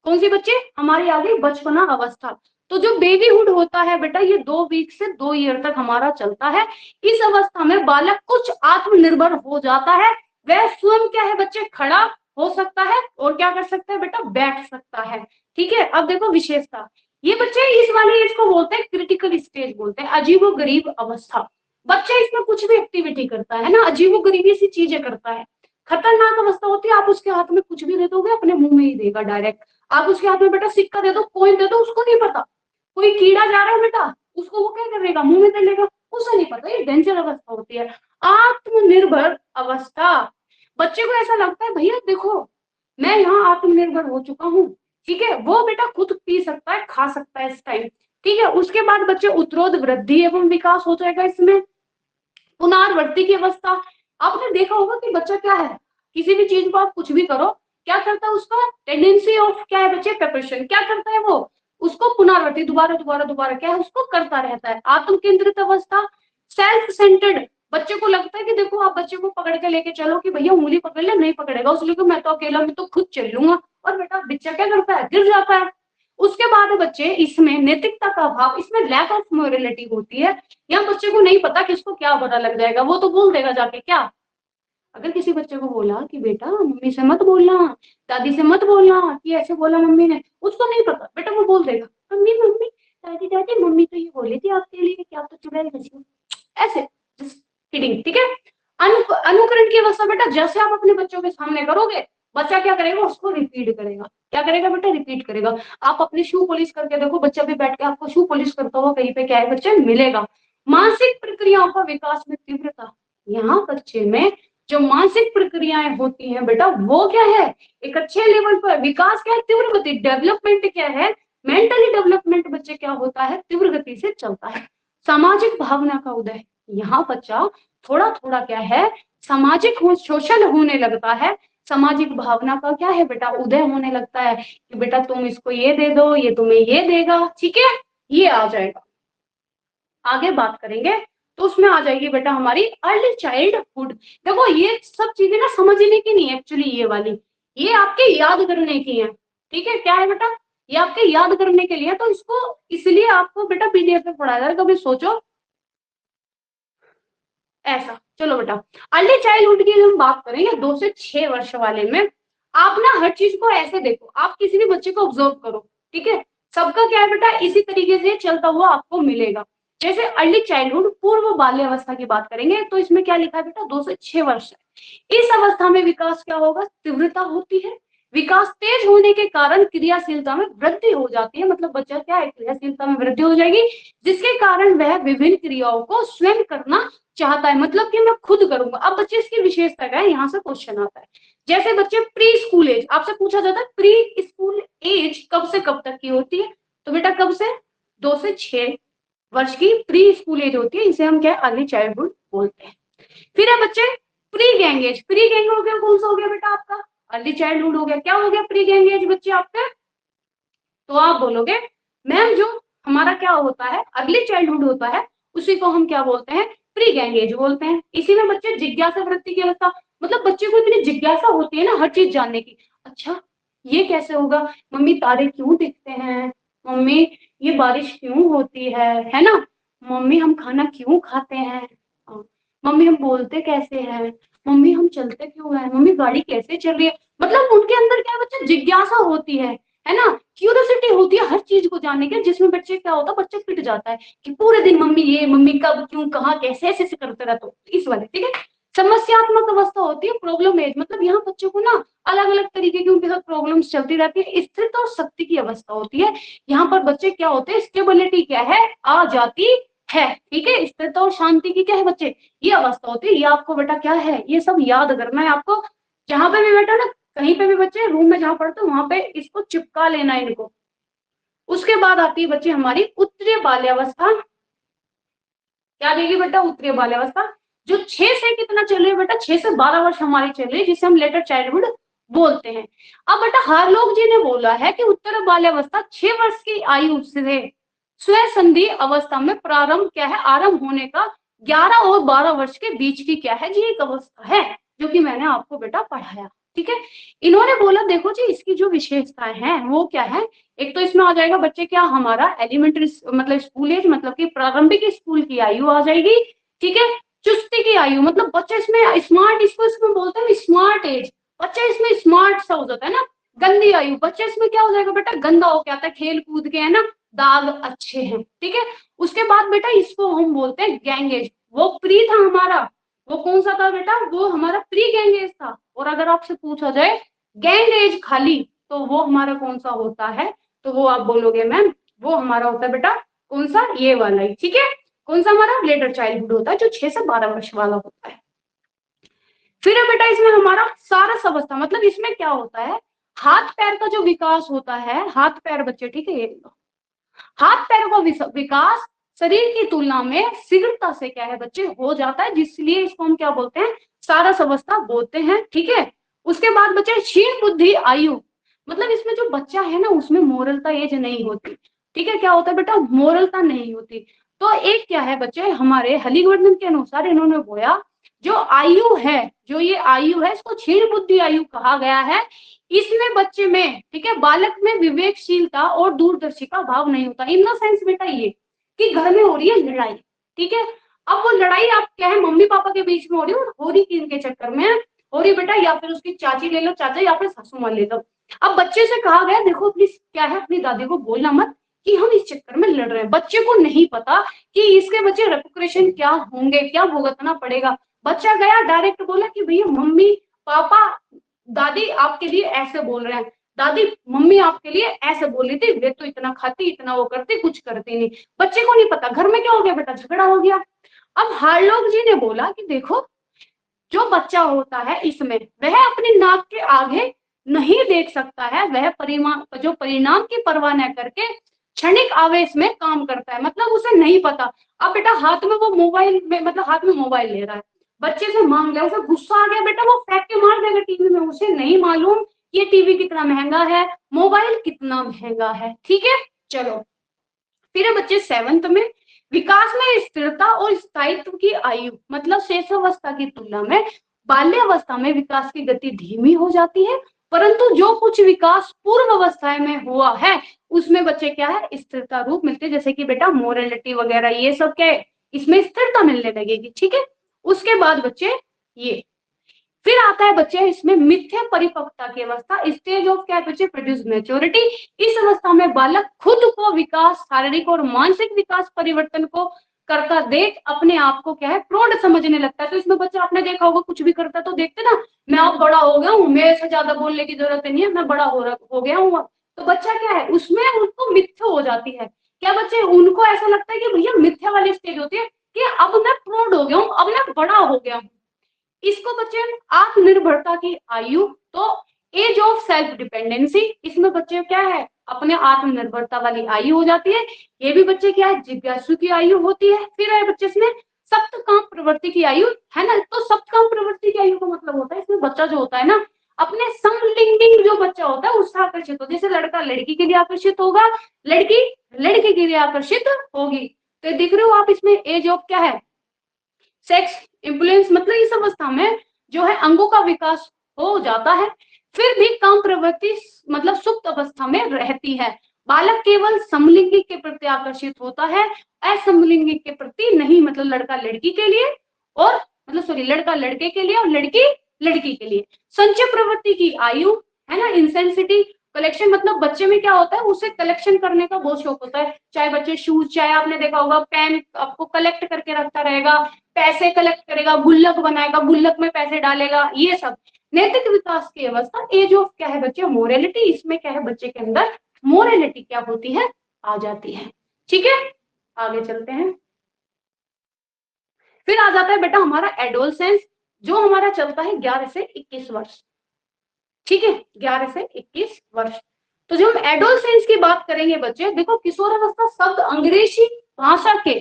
कौन सी बच्चे, हमारी आ गई बचपना अवस्था। तो जो बेबीहुड होता है बेटा, ये 2 वीक से 2 ईयर तक हमारा चलता है। इस अवस्था में बालक कुछ आत्मनिर्भर हो जाता है, वह स्वयं क्या है बच्चे, खड़ा हो सकता है, और क्या कर सकता है बेटा, बैठ सकता है। ठीक है, अब देखो विशेषता, ये बच्चे इस वाली एज को बोलते हैं क्रिटिकल स्टेज, बोलते हैं अजीबो गरीब अवस्था। बच्चा इसमें कुछ भी एक्टिविटी करता है ना, अजीबो गरीबी सी चीजें करता है। खतरनाक अवस्था होती है, आप उसके हाथ में कुछ भी दे दोगे अपने मुंह में ही देगा डायरेक्ट। आप उसके हाथ में बेटा सिक्का दे दो, कॉइन दे दो, उसको नहीं पता। कोई कीड़ा जा रहा है बेटा, उसको वो क्या करेगा, मुंह में दे लेगा, उसे नहीं पता। ये डेंजर अवस्था होती है। आत्मनिर्भर अवस्था, बच्चे को ऐसा लगता है भैया देखो मैं यहाँ आत्मनिर्भर हो चुका हूँ। ठीक है, वो बेटा खुद पी सकता है, खा सकता है इस टाइम। ठीक है, उसके बाद बच्चे उत्तरोध वृद्धि एवं विकास हो जाएगा इसमें। पुनरावृत्ति की अवस्था, आपने देखा होगा कि बच्चा क्या है, किसी भी चीज को आप कुछ भी करो, क्या करता है, उसका टेंडेंसी ऑफ क्या है बच्चे, प्रिपरेशन, क्या करता है वो, उसको पुनरावृत्ति दोबारा दोबारा दोबारा क्या है उसको करता रहता है। आत्म केंद्रित अवस्था, सेल्फ सेंटर्ड, बच्चे को लगता है कि देखो आप बच्चे को पकड़ के लेके चलो कि भैया उंगली पकड़ ले, नहीं पकड़ेगा, उसलिए कि मैं तो अकेला, मैं तो खुद चल लूंगा, और बेटा बच्चा क्या करता है, गिर जाता है। उसके बाद बच्चे इसमें नैतिकता का अभाव, इसमें लैक ऑफ मोरलिटी होती है। यहाँ बच्चे को नहीं पता कि इसको क्या बुरा लग जाएगा, वो तो बोल देगा जाके क्या, अगर किसी बच्चे को बोला कि बेटा मम्मी से मत बोलना, दादी से मत बोलना, कि ऐसे बोला मम्मी ने, उसको नहीं पता, बेटा वो बोल देगा मम्मी मम्मी, दादी दादी, मम्मी तो ये बोली थी आपके लिए कि आप तो चुड़ैल बची हो, ऐसे जस्ट किडिंग, ठीक है। अनुकरण की अवस्था बेटा जैसे आप अपने बच्चों के सामने करोगे, बच्चा क्या करेगा, उसको रिपीट करेगा। क्या करेगा बेटा, रिपीट करेगा। आप अपने शू पॉलिश करके देखो, बच्चा भी बैठ के आपको शू पॉलिश करता हुआ कहीं पे क्या है बच्चे मिलेगा। मानसिक प्रक्रियाओं का विकास में तीव्रता, यहाँ बच्चे में जो मानसिक प्रक्रियाएं होती हैं बेटा वो क्या है, एक अच्छे लेवल पर विकास क्या है, तीव्र गति, डेवलपमेंट क्या है, मेंटली डेवलपमेंट बच्चे क्या होता है, तीव्र गति से चलता है। सामाजिक भावना का उदय, यहाँ बच्चा थोड़ा थोड़ा क्या है, सामाजिक सोशल होने लगता है। सामाजिक भावना का क्या है बेटा, उदय होने लगता है कि बेटा तुम इसको ये दे दो, ये तुम्हें ये देगा, ठीक है, ये आ जाएगा। आगे बात करेंगे तो उसमें आ जाएगी बेटा हमारी अर्ली चाइल्डहुड। देखो ये सब चीजें ना समझने की नहीं है एक्चुअली, ये वाली ये आपके याद करने की है, ठीक है। क्या है बेटा, ये आपके याद करने के लिए, तो इसको इसलिए आपको बेटा पीडीएफ में पढ़ाया जाए, कभी सोचो ऐसा। चलो बेटा, अर्ली चाइल्डहुड की हम बात करेंगे 2 से 6 वर्ष वाले में। आप ना हर चीज को ऐसे देखो, आप किसी भी बच्चे को ऑब्जर्व करो, ठीक है, सबका क्या है बेटा इसी तरीके से चलता हुआ आपको मिलेगा। जैसे अर्ली चाइल्डहुड पूर्व बाल्यावस्था की बात करेंगे तो इसमें क्या लिखा है बेटा, 2 से 6 वर्ष है। इस अवस्था में विकास क्या होगा, तीव्रता होती है। विकास तेज होने के कारण क्रियाशीलता में वृद्धि हो जाती है, मतलब बच्चा क्या है, क्रियाशीलता में वृद्धि हो जाएगी, जिसके कारण वह विभिन्न क्रियाओं को स्वयं करना चाहता है, मतलब कि मैं खुद करूंगा। अब बच्चे इसकी विशेषता क्या है, यहाँ से क्वेश्चन आता है। जैसे बच्चे प्री स्कूल एज, आपसे पूछा जाता है प्री स्कूल एज कब से कब तक की होती है, तो बेटा कब से, 2 से 6 वर्ष की प्री स्कूल एज होती है, इसे हम क्या अर्ली चाइल्डहुड बोलते हैं। फिर है बच्चे pre gang as, pre gang हो गया, कौन सा हो गया बेटा आपका, अर्ली चाइल्डहुड हो गया। क्या हो गया प्री गैंग एज बच्चे आपके, तो आप बोलोगे मैम जो हमारा क्या होता है अर्ली चाइल्डहुड होता है उसी को हम क्या बोलते हैं, प्री गैंग एज बोलते हैं। इसी में बच्चे जिज्ञासा वृत्ति की अवस्था, मतलब बच्चे को इतनी जिज्ञासा होती है ना हर चीज जानने की। अच्छा ये कैसे होगा, मम्मी तारे क्यों दिखते हैं, मम्मी ये बारिश क्यों होती है ना, मम्मी हम खाना क्यों खाते हैं, हाँ, मम्मी हम बोलते कैसे हैं, मम्मी हम चलते क्यों हैं, मम्मी गाड़ी कैसे चल रही है। मतलब उनके अंदर क्या बच्चा जिज्ञासा होती है ना, क्यूरियोसिटी होती है हर चीज को जानने की, जिसमें बच्चे क्या होता है, बच्चा फिट जाता है कि पूरे दिन मम्मी ये, मम्मी कब क्यों कहाँ कैसे ऐसे ऐसे करते रहते हो, इस वाले, ठीक है। समस्यात्मक अवस्था होती है प्रॉब्लम एज, मतलब यहाँ बच्चों को ना अलग अलग तरीके की उनके साथ प्रॉब्लम्स चलती रहती है। स्थिरता और शक्ति की अवस्था होती है, यहाँ पर बच्चे क्या होते हैं, स्टेबिलिटी क्या है आ जाती है, ठीक है। स्थिरता और शांति की क्या है बच्चे, ये अवस्था होती है। ये आपको बेटा क्या है, ये सब याद करना है आपको, जहां पे भी बेटा ना कहीं पे भी बच्चे रूम में जहां पढ़ते हो वहां पे इसको चिपका लेना है इनको। उसके बाद आती है बच्चे हमारी उत्तरीय बाल्यावस्था। क्या देगी बेटा, उत्तरीय बाल्यावस्था, जो 6 से कितना चल रही है बेटा, 6 से 12 वर्ष हमारी चल रही है, जिसे हम लेटर चाइल्डहुड बोलते हैं। अब बेटा हार्लोग जी ने बोला है कि उत्तर बाल्यावस्था 6 वर्ष की आयु से स्वसंधि अवस्था में प्रारंभ क्या है, आरंभ होने का 11 और 12 वर्ष के बीच की क्या है जी एक अवस्था है, जो कि मैंने आपको बेटा पढ़ाया, ठीक है। इन्होंने बोला देखो जी इसकी जो विशेषताएं हैं वो क्या है, एक तो इसमें आ जाएगा बच्चे क्या हमारा एलिमेंट्री मतलब स्कूल एज, मतलब कि प्रारंभिक स्कूल की आयु आ जाएगी, ठीक है। चुस्ती की आयु, मतलब बच्चा इसमें स्मार्ट, इसको इसमें बोलते हैं स्मार्ट एज, बच्चा इसमें स्मार्ट सा हो जाता है ना। गंदी आयु, बच्चा इसमें क्या हो जाएगा बेटा, गंदा हो के आता है, खेल कूद के है ना दाग अच्छे हैं, ठीक है। उसके बाद बेटा इसको हम बोलते हैं गैंग एज, वो प्री था हमारा, वो कौन सा था बेटा, वो हमारा प्री गैंग एज था। और अगर आपसे पूछा जाए गैंग एज खाली तो वो हमारा कौन सा होता है, तो वो आप बोलोगे मैम वो हमारा होता है बेटा कौन सा, ये वाला ही, ठीक है। कौन सा हमारा लेटर चाइल्डहुड होता है जो 6 से 12 वर्ष वाला होता है। फिर है बेटा इसमें हमारा सारस अवस्था, मतलब इसमें क्या होता है, हाथ पैर का जो विकास होता है, हाथ पैर बच्चे, ठीक है, ये हाथ पैर का विकास शरीर की तुलना में शीघ्रता से क्या है बच्चे हो जाता है, जिसलिए इसको हम क्या बोलते हैं, सारस अवस्था बोलते हैं, ठीक है। उसके बाद बच्चे क्षीण बुद्धि आयु, मतलब इसमें जो बच्चा है ना उसमें मोरलता एज नहीं होती, ठीक है। क्या होता है बेटा, मोरलता नहीं होती। तो एक क्या है बच्चे हमारे हलीवर्धन के अनुसार इन्होंने बोया जो आयु है, जो ये आयु है इसको क्षीण बुद्धि आयु कहा गया है। इसमें बच्चे में, ठीक है, बालक में विवेकशीलता और दूरदर्शी का भाव नहीं होता। इन द सेंस बेटा ये कि घर में हो रही है लड़ाई, ठीक है, अब वो लड़ाई आप क्या है मम्मी पापा के बीच में हो रही किन के चक्कर में हो रही बेटा, या फिर उसकी चाची ले लो चाचा, या फिर सासू माँ ले लो। अब बच्चे से कहा गया देखो अपनी क्या है अपनी दादी को बोलना मत कि हम इस चक्कर में लड़ रहे हैं। बच्चे को नहीं पता कि इसके बच्चे रेपुटेशन क्या होंगे, क्या भुगतना पड़ेगा। बच्चा गया डायरेक्ट बोला कि भैया मम्मी पापा दादी आपके लिए ऐसे बोल रहे हैं, दादी मम्मी आपके लिए ऐसे बोल रही थी, वे तो इतना खाती इतना वो करती कुछ करती नहीं। बच्चे को नहीं पता, घर में क्या हो गया बेटा, झगड़ा हो गया। अब हार्लोग जी ने बोला कि देखो जो बच्चा होता है इसमें वह अपनी नाक के आगे नहीं देख सकता है, वह जो परिणाम की परवाह न करके क्षणिक आवेश में काम करता है, मतलब उसे नहीं पता। अब बेटा हाथ में वो मोबाइल में मतलब हाथ में मोबाइल ले रहा है, बच्चे से मांग लिया, उसे गुस्सा आ गया बेटा वो फेंक के मार देगा टीवी में। उसे नहीं मालूम ये टीवी कितना महंगा है, मोबाइल कितना महंगा है। ठीक है चलो, फिर है बच्चे 7th में, विकास में स्थिरता और स्थायित्व की आयु, मतलब शेषावस्था की तुलना में बाल्यावस्था में विकास की गति धीमी हो जाती है, परंतु जो कुछ विकास पूर्व अवस्था में हुआ है उसमें बच्चे क्या है स्थिरता रूप मिलते हैं, जैसे कि बेटा मोरलिटी वगैरह ये सब क्या है इसमें स्थिरता मिलने लगेगी। ठीक है, उसके बाद बच्चे ये फिर आता है बच्चे इसमें मिथ्या परिपक्वता की अवस्था, स्टेज ऑफ क्या बच्चे प्रोड्यूस मैच्योरिटी। इस अवस्था में बालक खुद को विकास शारीरिक और मानसिक विकास परिवर्तन को करता देख अपने आप को क्या है प्रौढ़ समझने लगता है। तो इसमें बच्चा आपने देखा होगा कुछ भी करता तो देखते ना, मैं अब बड़ा हो गया हूँ, मेरे से ज्यादा बोलने की जरूरत नहीं है, मैं बड़ा हो गया हूँ। तो बच्चा क्या है उसमें उनको मिथ्या हो जाती है, क्या बच्चे उनको ऐसा लगता है कि भैया मिथ्या वाली स्टेज होती है कि अब मैं प्रौढ़ हो गया हूँ, अब मैं बड़ा हो गया हूँ। इसको बच्चे आत्मनिर्भरता की आयु, तो एज ऑफ सेल्फ डिपेंडेंसी, इसमें बच्चे क्या है अपने आत्मनिर्भरता वाली आयु हो जाती है। ये भी बच्चे क्या है जिज्ञासु की आयु होती है। फिर है बच्चे इसमें सप्तकाम प्रवृत्ति की आयु है ना, तो सप्तकाम प्रवृत्ति की आयु का मतलब होता है इसमें बच्चा जो होता है ना अपने समलिंगी जो बच्चा होता है उससे आकर्षित हो, जैसे लड़का लड़की के लिए आकर्षित होगा, लड़की लड़के के लिए आकर्षित होगी। तो देख रहे हो आप इसमें एज ऑफ क्या है सेक्स इन्फ्लुएंस, मतलब इस अवस्था में जो है अंगों का विकास हो जाता है। फिर भी काम प्रवृत्ति मतलब सुप्त अवस्था में रहती है। बालक केवल समलिंगी के प्रति आकर्षित होता है, असमलिंगी के प्रति नहीं, मतलब लड़का लड़की के लिए और मतलब सॉरी लड़का लड़के के लिए और लड़की लड़की के लिए। संचय प्रवृत्ति की आयु है ना, इंसेंसिटी कलेक्शन, मतलब बच्चे में क्या होता है उसे कलेक्शन करने का बहुत शौक होता है, चाहे बच्चे शूज, चाहे आपने देखा होगा पेन आपको कलेक्ट करके रखता रहेगा, पैसे कलेक्ट करेगा, गुल्लक बनाएगा, गुल्लक में पैसे डालेगा, ये सब। नैतिक विकास की अवस्था एज ऑफ क्या है बच्चे मोरलिटी, इसमें क्या है बच्चे के अंदर मोरलिटी क्या होती है आ जाती है। ठीक है आगे चलते हैं। फिर आ जाता है बेटा हमारा एडोलसेंस, जो हमारा चलता है 11 से 21 वर्ष। ठीक है 11 से 21 वर्ष। तो जब हम एडोलसेंस की बात करेंगे बच्चे, देखो किशोरावस्था शब्द अंग्रेजी भाषा के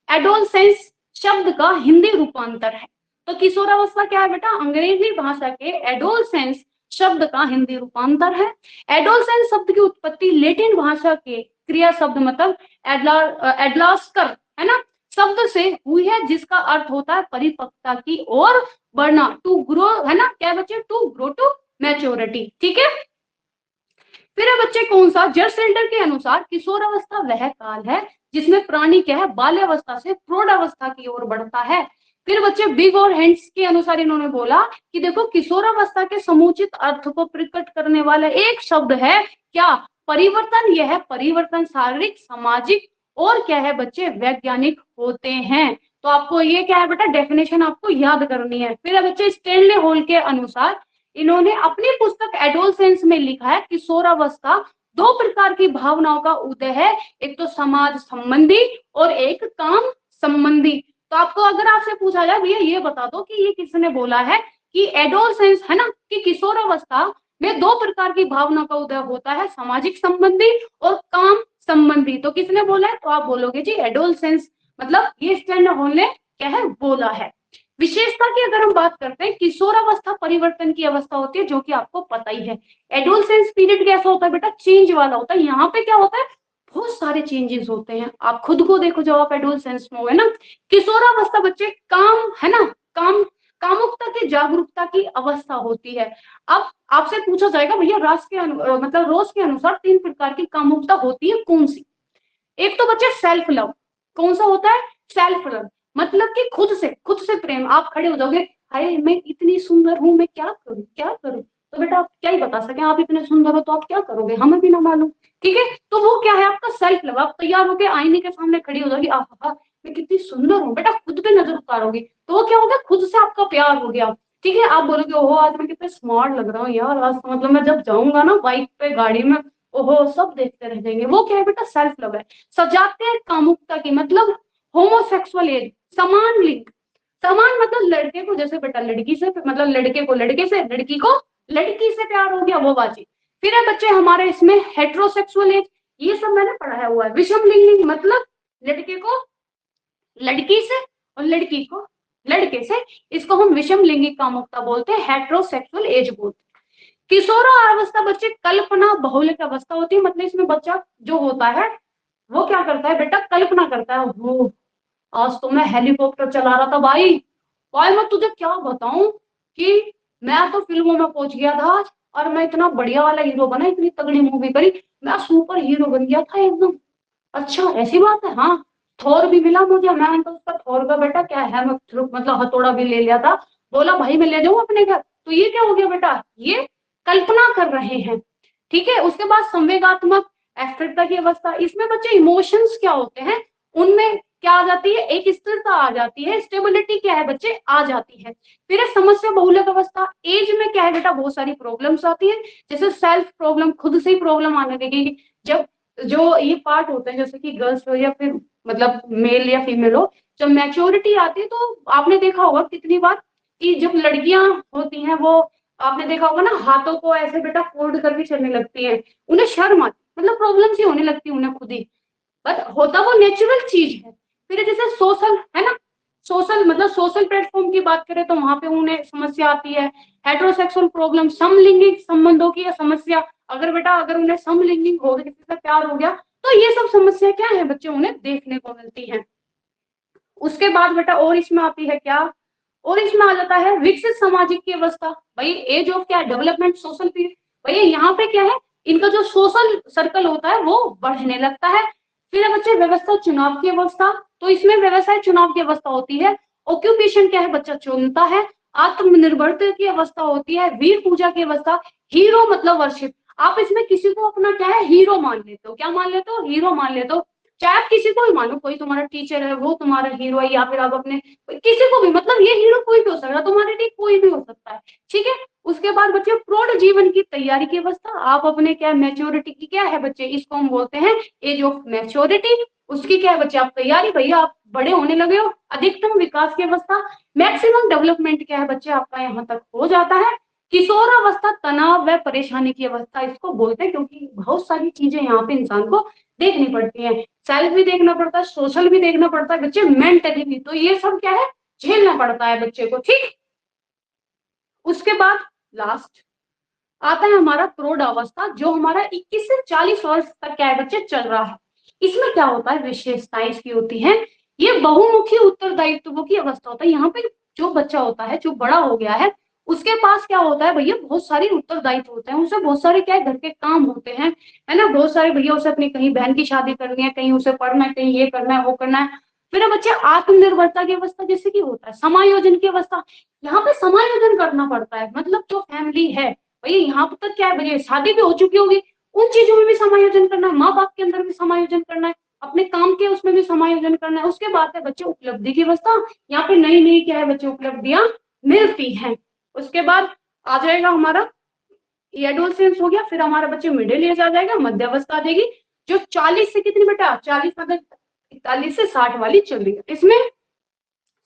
एडोलसेंस शब्द का हिंदी रूपांतर है। तो किशोरावस्था क्या है बेटा अंग्रेजी भाषा के एडोलसेंस शब्द का हिंदी रूपांतर है। एडोलसेंस शब्द की उत्पत्ति लेटिन भाषा के क्रिया शब्द मतलब एडलास्कर है ना शब्द से हुई है, जिसका अर्थ होता है परिपक्वता की ओर बढ़ना, टू ग्रो है ना, क्या बच्चे टू ग्रो टू मैच्योरिटी। ठीक है फिर है बच्चे कौन सा, जर्सेल्डर के अनुसार किशोरावस्था वह काल है जिसमें प्राणी क्या है बाल्यावस्था से प्रौढ़ावस्था की ओर बढ़ता है। फिर बच्चे बिग और हैंड्स के अनुसार इन्होंने बोला कि देखो किशोरावस्था के समुचित अर्थ को प्रकट करने वाला एक शब्द है क्या परिवर्तन, यह है परिवर्तन शारीरिक सामाजिक और क्या है बच्चे वैज्ञानिक होते हैं। तो आपको ये क्या है बेटा डेफिनेशन आपको याद करनी है। फिर है बच्चे स्टैनले हॉल के अनुसार इन्होंने अपनी पुस्तक एडोलसेंस में लिखा है किशोरावस्था दो प्रकार की भावनाओं का उदय है, एक तो समाज संबंधी और एक काम संबंधी। तो आपको अगर आपसे पूछा जाए भैया ये बता दो कि ये किसने बोला है कि एडोलसेंस है ना कि किशोरावस्था में दो प्रकार की भावना का उदय होता है, सामाजिक संबंधी और काम संबंधी। तो किसने बोला है, तो आप बोलोगे जी एडोलसेंस, मतलब ये स्टैनले हॉल ने क्या है बोला है। विशेषता की अगर हम बात करते हैं किशोरावस्था परिवर्तन की अवस्था होती है, जो कि आपको पता ही है। एडोलसेंस पीरियड कैसा होता है बेटा चेंज वाला होता है, यहाँ पे क्या होता है बहुत सारे चेंजेस होते हैं। आप खुद को देखो जब आप एडोलसेंस में हो ना। किशोरावस्था बच्चे काम है ना कामुकता की जागरूकता की अवस्था होती है। अब आपसे पूछा जाएगा भैया रास के मतलब रोज के अनुसार 3 प्रकार की कामुकता होती है कौन सी। एक तो बच्चे सेल्फ लव, कौन सा होता है सेल्फ लव, मतलब कि खुद से प्रेम। आप खड़े हो जाओगे, हाय मैं इतनी सुंदर हूँ, मैं क्या करूँ क्या करूँ। तो बेटा आप क्या ही बता सके, आप इतने सुंदर हो तो आप क्या करोगे, हमें भी ना मालूम। ठीक है, तो वो क्या है आपका सेल्फ लव। आप तैयार होके आईने के सामने खड़ी हो जाओगी, आहा मैं कितनी सुंदर हूँ, बेटा खुद पे नजर उतारोगी, तो वो क्या होगा, खुद से आपका प्यार हो गया। ठीक है, आप बोलोगे ओहो आज मैं कितने स्मार्ट लग रहा हूँ यार, आज तो मतलब मैं जब जाऊंगा ना बाइक पे गाड़ी में, ओहो सब देखते रह जाएंगे। वो क्या है बेटा, सेल्फ लव है। सजाते हैं कामुकता की, मतलब होमोसेक्सुअल एज, समान लिंग। समान मतलब लड़के को जैसे बेटा लड़की से, मतलब लड़के को लड़के से, लड़की को लड़की से प्यार हो गया, वो बाजी। फिर है बच्चे हमारे इसमें हेट्रोसेक्सुअल एज, ये सब मैंने पढ़ाया हुआ है। विषम लिंग मतलब लड़के को लड़की से और लड़की को लड़के से, इसको हम विषम लिंगिक कामुकता बोलते हैं, हेट्रोसेक्सुअल एज बोलते हैं। किशोरावस्था बच्चे कल्पना बहुलक अवस्था होती है, मतलब इसमें बच्चा जो होता है वो क्या करता है बेटा, कल्पना करता है, वो आज तो मैं हेलीकॉप्टर चला रहा था भाई, भाई मैं तुझे क्या बताऊं कि मैं तो फिल्मों में पहुंच गया था आज, और मैं इतना बढ़िया वाला हीरो बना, इतनी तगड़ी मूवी करी, मैं सुपर हीरो बन गया था एकदम। अच्छा ऐसी बात है, हाँ थोर भी मिला मुझे, मैं तो उसका थोर का बेटा क्या है, मैं मतलब हथौड़ा भी ले लिया था, बोला भाई मैं ले जाऊं अपने घर। तो ये क्या हो गया बेटा, ये कल्पना कर रहे हैं। ठीक है, उसके बाद संवेगात्मक अस्थिरता की अवस्था, इसमें बच्चे इमोशंस क्या होते हैं, उनमें क्या आ जाती है, एक स्थिरता आ जाती है, स्टेबिलिटी क्या है बच्चे, आ जाती है। फिर समस्या बहुलक अवस्था, एज में क्या है बेटा, बहुत सारी प्रॉब्लम्स आती है, जैसे सेल्फ प्रॉब्लम, खुद से ही प्रॉब्लम आने लगेगी। जब जो ये पार्ट होते हैं जैसे कि गर्ल्स हो या फिर मतलब मेल या फीमेल हो, जब मैच्योरिटी आती है तो आपने देखा होगा कितनी बार कि जब लड़कियां होती हैं वो, आपने देखा होगा ना, हाथों को ऐसे बेटा फोल्ड करके चलने लगती है, उन्हें शर्म आती, मतलब प्रॉब्लम सी होने लगती है उन्हें खुद ही, बट होता वो नेचुरल चीज है। फिर जैसे सोशल है ना, सोशल मतलब सोशल प्लेटफॉर्म की बात करें तो वहां पे उन्हें समस्या आती है। हेट्रोसेक्सुअल प्रॉब्लम, समलैंगिक संबंधों की समस्या, अगर बेटा अगर उन्हें समलैंगिक हो किसी से प्यार हो गया तो ये सब समस्या क्या है बच्चे, उन्हें देखने को मिलती है। उसके बाद बेटा और इसमें आती है क्या, और इसमें आ जाता है विकसित सामाजिक की अवस्था। भाई एज ऑफ क्या, डेवलपमेंट सोशल पीरियड। भाई यहाँ पे क्या है, इनका जो सोशल सर्कल होता है वो बढ़ने लगता है। फिर है बच्चे व्यवस्था चुनाव की अवस्था, तो इसमें व्यवसाय चुनाव की अवस्था होती है। ऑक्यूपेशन क्या है, बच्चा चुनता है। आत्मनिर्भरता की अवस्था होती है, वीर पूजा की अवस्था, हीरो मतलब वर्शिप। आप इसमें किसी को अपना क्या है, हीरो मान लेते हो, क्या मान लेते हो, हीरो मान लेते हो। चाहे आप किसी को भी मानो, कोई तुम्हारा टीचर है वो तुम्हारा हीरो है, या फिर आप अपने किसी को भी, मतलब ये हीरो कोई भी हो सकता है तुम्हारे लिए, कोई भी हो सकता है। ठीक है, उसके बाद बच्चे प्रौढ़ जीवन की तैयारी की अवस्था, आप अपने क्या मैच्योरिटी की क्या है बच्चे, इसको हम बोलते हैं एज ऑफ मैच्योरिटी। उसकी क्या है बच्चे, आप तैयारी, भैया आप बड़े होने लगे हो। अधिकतम विकास की अवस्था, मैक्सिमम डेवलपमेंट क्या है बच्चे आपका यहाँ तक हो जाता है। किशोरावस्था तनाव व परेशानी की अवस्था इसको बोलते हैं, क्योंकि बहुत सारी चीजें यहाँ पे इंसान को देखनी पड़ती है, सेल्फ भी देखना पड़ता है, सोशल भी देखना पड़ता है बच्चे, मेंटली भी, तो ये सब क्या है, झेलना पड़ता है बच्चे को। ठीक, उसके बाद लास्ट आता है हमारा प्रौढ़ अवस्था, जो हमारा 21 से 40 वर्ष तक क्या है बच्चे चल रहा है। इसमें क्या होता है, विशेषताएं इसकी होती है, ये बहुमुखी उत्तरदायित्वों की अवस्था होता है। यहाँ पे जो बच्चा होता है, जो बड़ा हो गया है, उसके पास क्या होता है भैया, बहुत सारी उत्तरदायित्व होते हैं, उसे बहुत सारे क्या है घर के काम होते हैं, है ना, बहुत सारे भैया उसे अपनी कहीं बहन की शादी करनी है, कहीं उसे पढ़ना है, कहीं ये करना है वो करना है। फिर बच्चे आत्मनिर्भरता की अवस्था जैसे कि होता है, समायोजन की अवस्था, यहाँ पे समायोजन करना पड़ता है, मतलब जो फैमिली है भैया, यहाँ तक क्या है भैया, शादी भी हो चुकी होगी, उन चीजों में भी समायोजन करना है, माँ बाप के अंदर भी समायोजन करना है, अपने काम के उसमें भी समायोजन करना है। उसके बाद है बच्चे उपलब्धि की अवस्था, यहाँ पे नई नई क्या है बच्चे उपलब्धियां मिलती हैं। उसके बाद आ जाएगा हमारा एडोलसेंस हो गया, फिर हमारे बच्चे मिडिल एज आ जाएगा, मध्य अवस्था आ जाएगी, जो 40 से कितनी बेटा, 40 मतलब 41 से 60 वाली चल रही है। इसमें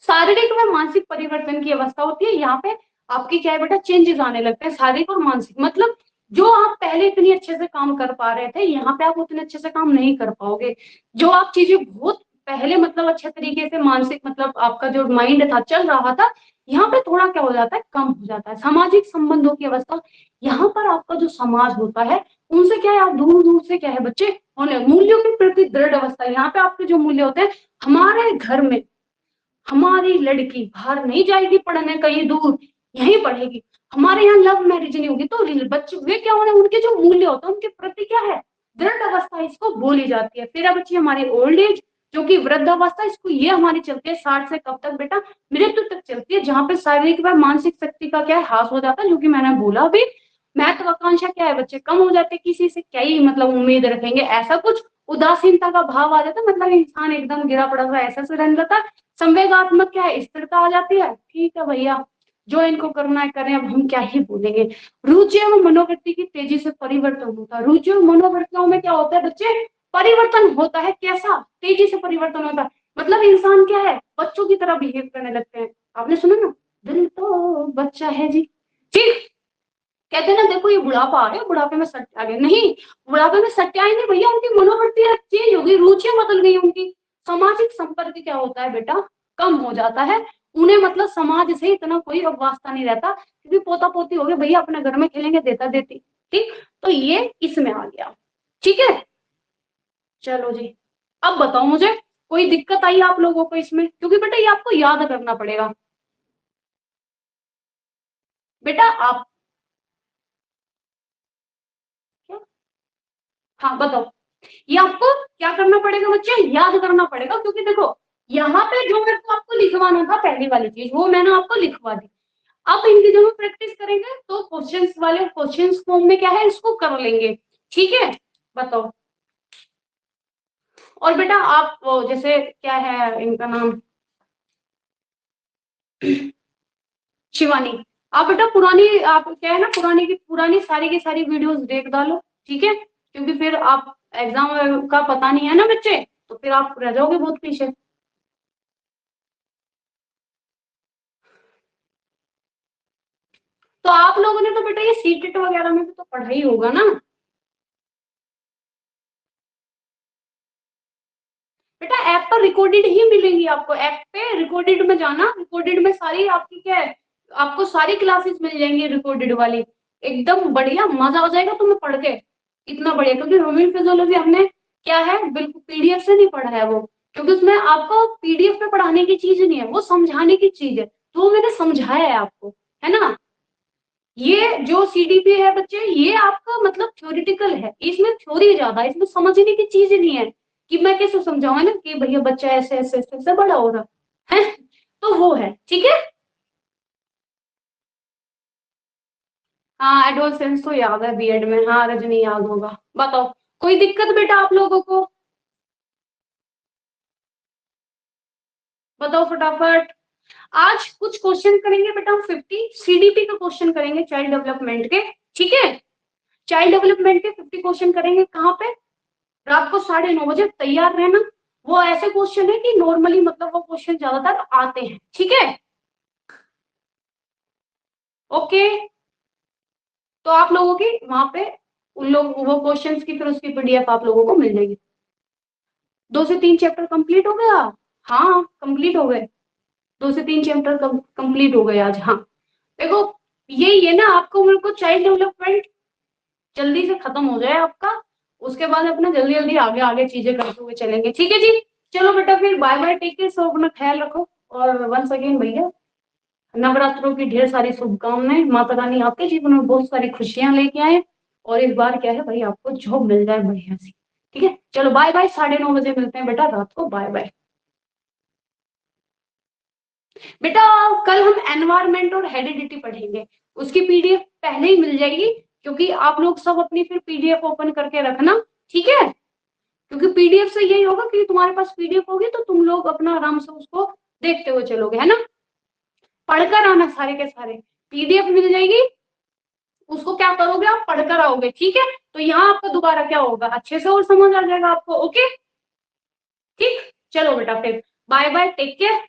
शारीरिक व मानसिक परिवर्तन की अवस्था होती है, यहाँ पे आपकी क्या है बेटा, चेंजेस आने लगते हैं शारीरिक और मानसिक, मतलब जो आप पहले इतनी अच्छे से काम कर पा रहे थे, यहाँ पे आप उतने अच्छे से काम नहीं कर पाओगे। जो आप चीजें बहुत पहले मतलब अच्छे तरीके से मानसिक मतलब आपका जो माइंड था चल रहा था, यहाँ पे थोड़ा क्या हो जाता है, कम हो जाता है। सामाजिक संबंधों की अवस्था, यहाँ पर आपका जो समाज होता है उनसे क्या है, आप दूर दूर से क्या है बच्चे होने, मूल्यों के प्रति दृढ़ अवस्था, यहाँ पे आपके जो मूल्य होते हैं, हमारे घर में हमारी लड़की बाहर नहीं जाएगी पढ़ने कहीं दूर, यहीं पढ़ेगी, हमारे यहाँ लव मैरिज नहीं होगी, तो बच्चे वे क्या होने, उनके जो मूल्य होते हैं उनके प्रति क्या है, दृढ़ अवस्था इसको बोली जाती है। फिर बच्ची हमारी ओल्ड एज, जो कि वृद्धावस्था, इसको ये हमारी चलती है 60 से कब तक बेटा, मृत्यु तक चलती है, जहां पे शारीरिक व मानसिक शक्ति का क्या है, ह्रास हो जाता है, जो कि मैंने बोला अभी। महत्वाकांक्षा क्या है बच्चे, कम हो जाते, किसी से क्या ही मतलब उम्मीद रखेंगे, ऐसा कुछ। उदासीनता का भाव आ जाता है, मतलब इंसान एकदम गिरा पड़ा हुआ ऐसा से रहने लगता है। संवेगात्मक क्या है, स्थिरता आ जाती है। ठीक है भैया, जो इनको करना है करें, अब हम क्या ही बोलेंगे। रुचि एवं मनोवृत्ति की तेजी से परिवर्तन होता है। रुचि और मनोवृत्तियों में क्या होता है बच्चे, परिवर्तन होता है। कैसा, तेजी से परिवर्तन होता है, मतलब इंसान क्या है, बच्चों की तरह बिहेव करने लगते हैं। आपने सुना ना, दिल तो बच्चा है जी। ठीक, कहते हैं ना, देखो ये बुढ़ापा आ गया, बुढ़ापे में सट्टे आ गए, नहीं, बुढ़ापे में सट्टे आए नहीं भैया, उनकी मनोवृत्ति चेंज हो गई, रुचियां बदल गई उनकी। सामाजिक संपर्क क्या होता है बेटा, कम हो जाता है। उन्हें मतलब समाज से इतना कोई अब वास्ता नहीं रहता, क्योंकि पोता पोती हो गए भैया, अपने घर में खेलेंगे, देता देती। ठीक, तो ये इसमें आ गया। ठीक है, चलो जी। अब बताओ मुझे, कोई दिक्कत आई आप लोगों को इसमें, क्योंकि बेटा ये आपको याद करना पड़ेगा। बेटा आप क्या, हाँ बताओ, ये आपको क्या करना पड़ेगा बच्चे, याद करना पड़ेगा, क्योंकि देखो यहाँ पे जो मेरे को आपको लिखवाना था पहली वाली चीज, वो मैंने आपको लिखवा दी। अब इनकी जब हम प्रैक्टिस करेंगे तो क्वेश्चंस वाले क्वेश्चंस फॉर्म में क्या है, इसको कर लेंगे। ठीक है, बताओ। और बेटा आप जैसे क्या है इनका नाम, शिवानी, आप बेटा पुरानी, आप क्या है ना, पुरानी की पुरानी सारी की सारी वीडियोस देख डालो। ठीक है, क्योंकि फिर आप एग्जाम का पता नहीं है ना बच्चे, तो फिर आप रह जाओगे बहुत पीछे। तो आप लोगों ने तो बेटा ये सीटेट वगैरह में भी तो पढ़ा ही होगा ना। बेटा ऐप पर रिकॉर्डेड ही मिलेंगी आपको, ऐप पे रिकॉर्डेड में जाना, रिकॉर्डेड में सारी आपकी क्या है, आपको सारी क्लासेस मिल जाएंगी रिकॉर्डेड वाली। एकदम बढ़िया मजा आ जाएगा तुम्हें पढ़ के, इतना बढ़िया, क्योंकि ह्यूमन फिजियोलॉजी हमने क्या है, बिल्कुल पीडीएफ से नहीं पढ़ा है वो, क्योंकि उसमें आपको पीडीएफ पे पढ़ाने की चीज नहीं है, वो समझाने की चीज है, तो वो मैंने समझाया है आपको, है ना। ये जो सीडीपी है बच्चे, ये आपका मतलब थ्योरेटिकल है, इसमें थ्योरी ज्यादा है, इसमें समझने की चीज नहीं है, कि मैं कैसे समझाऊंगा ना कि भैया बच्चा ऐसे ऐसे ऐसे ऐसे बड़ा हो रहा है, तो वो है। ठीक है, हाँ एडोलसेंस तो याद है बीएड में, हाँ रजनी याद होगा। बताओ, कोई दिक्कत बेटा आप लोगों को, बताओ फटाफट। आज कुछ क्वेश्चन करेंगे बेटा हम 50 सीडीपी का क्वेश्चन करेंगे, चाइल्ड डेवलपमेंट के। ठीक है, चाइल्ड डेवलपमेंट के 50 क्वेश्चन करेंगे, कहाँ पे, रात को 9:30 बजे तैयार रहना। वो ऐसे क्वेश्चन है कि नॉर्मली मतलब वो क्वेश्चन ज्यादातर आते हैं। ठीक है, ओके। तो आप लोगों की वहां पे उन लोग वो क्वेश्चंस की फिर उसकी पीडीएफ आप लोगों को मिल जाएगी। 2 से 3 चैप्टर कंप्लीट हो गया, हाँ कंप्लीट हो गए, 2 से 3 चैप्टर कंप्लीट हो गए आज। हाँ देखो, यही है ना, आपको मेरे को चाइल्ड डेवलपमेंट जल्दी से खत्म हो जाए आपका, उसके बाद अपना जल्दी जल्दी आगे आगे चीजें करते हुए चलेंगे। ठीक है जी, चलो बेटा फिर बाय बाय, टेक केयर, सब अपना ख्याल रखो। और वंस अगेन भैया, नवरात्रों की ढेर सारी शुभकामनाएं, माता रानी आपके जीवन में बहुत सारी खुशियां लेके आए, और इस बार क्या है भाई, आपको जॉब मिल जाए बढ़िया सी। ठीक है, चलो बाय बाय, 9:30 बजे मिलते हैं बेटा रात को, बाय बाय। बेटा कल हम एनवायरमेंट और हेरिडिटी पढ़ेंगे, उसकी पीडीएफ पहले ही मिल जाएगी, क्योंकि आप लोग सब अपनी फिर पीडीएफ ओपन करके रखना। ठीक है, क्योंकि पीडीएफ से यही होगा कि तुम्हारे पास पीडीएफ होगी तो तुम लोग अपना आराम से उसको देखते हुए चलोगे, है ना। पढ़कर आना सारे के सारे, पीडीएफ मिल जाएगी, उसको क्या करोगे आप, पढ़कर आओगे। ठीक है, तो यहाँ आपका दोबारा क्या होगा, अच्छे से और समझ आ जाएगा आपको। ओके, ठीक, चलो बेटा फिर बाय बाय, टेक केयर।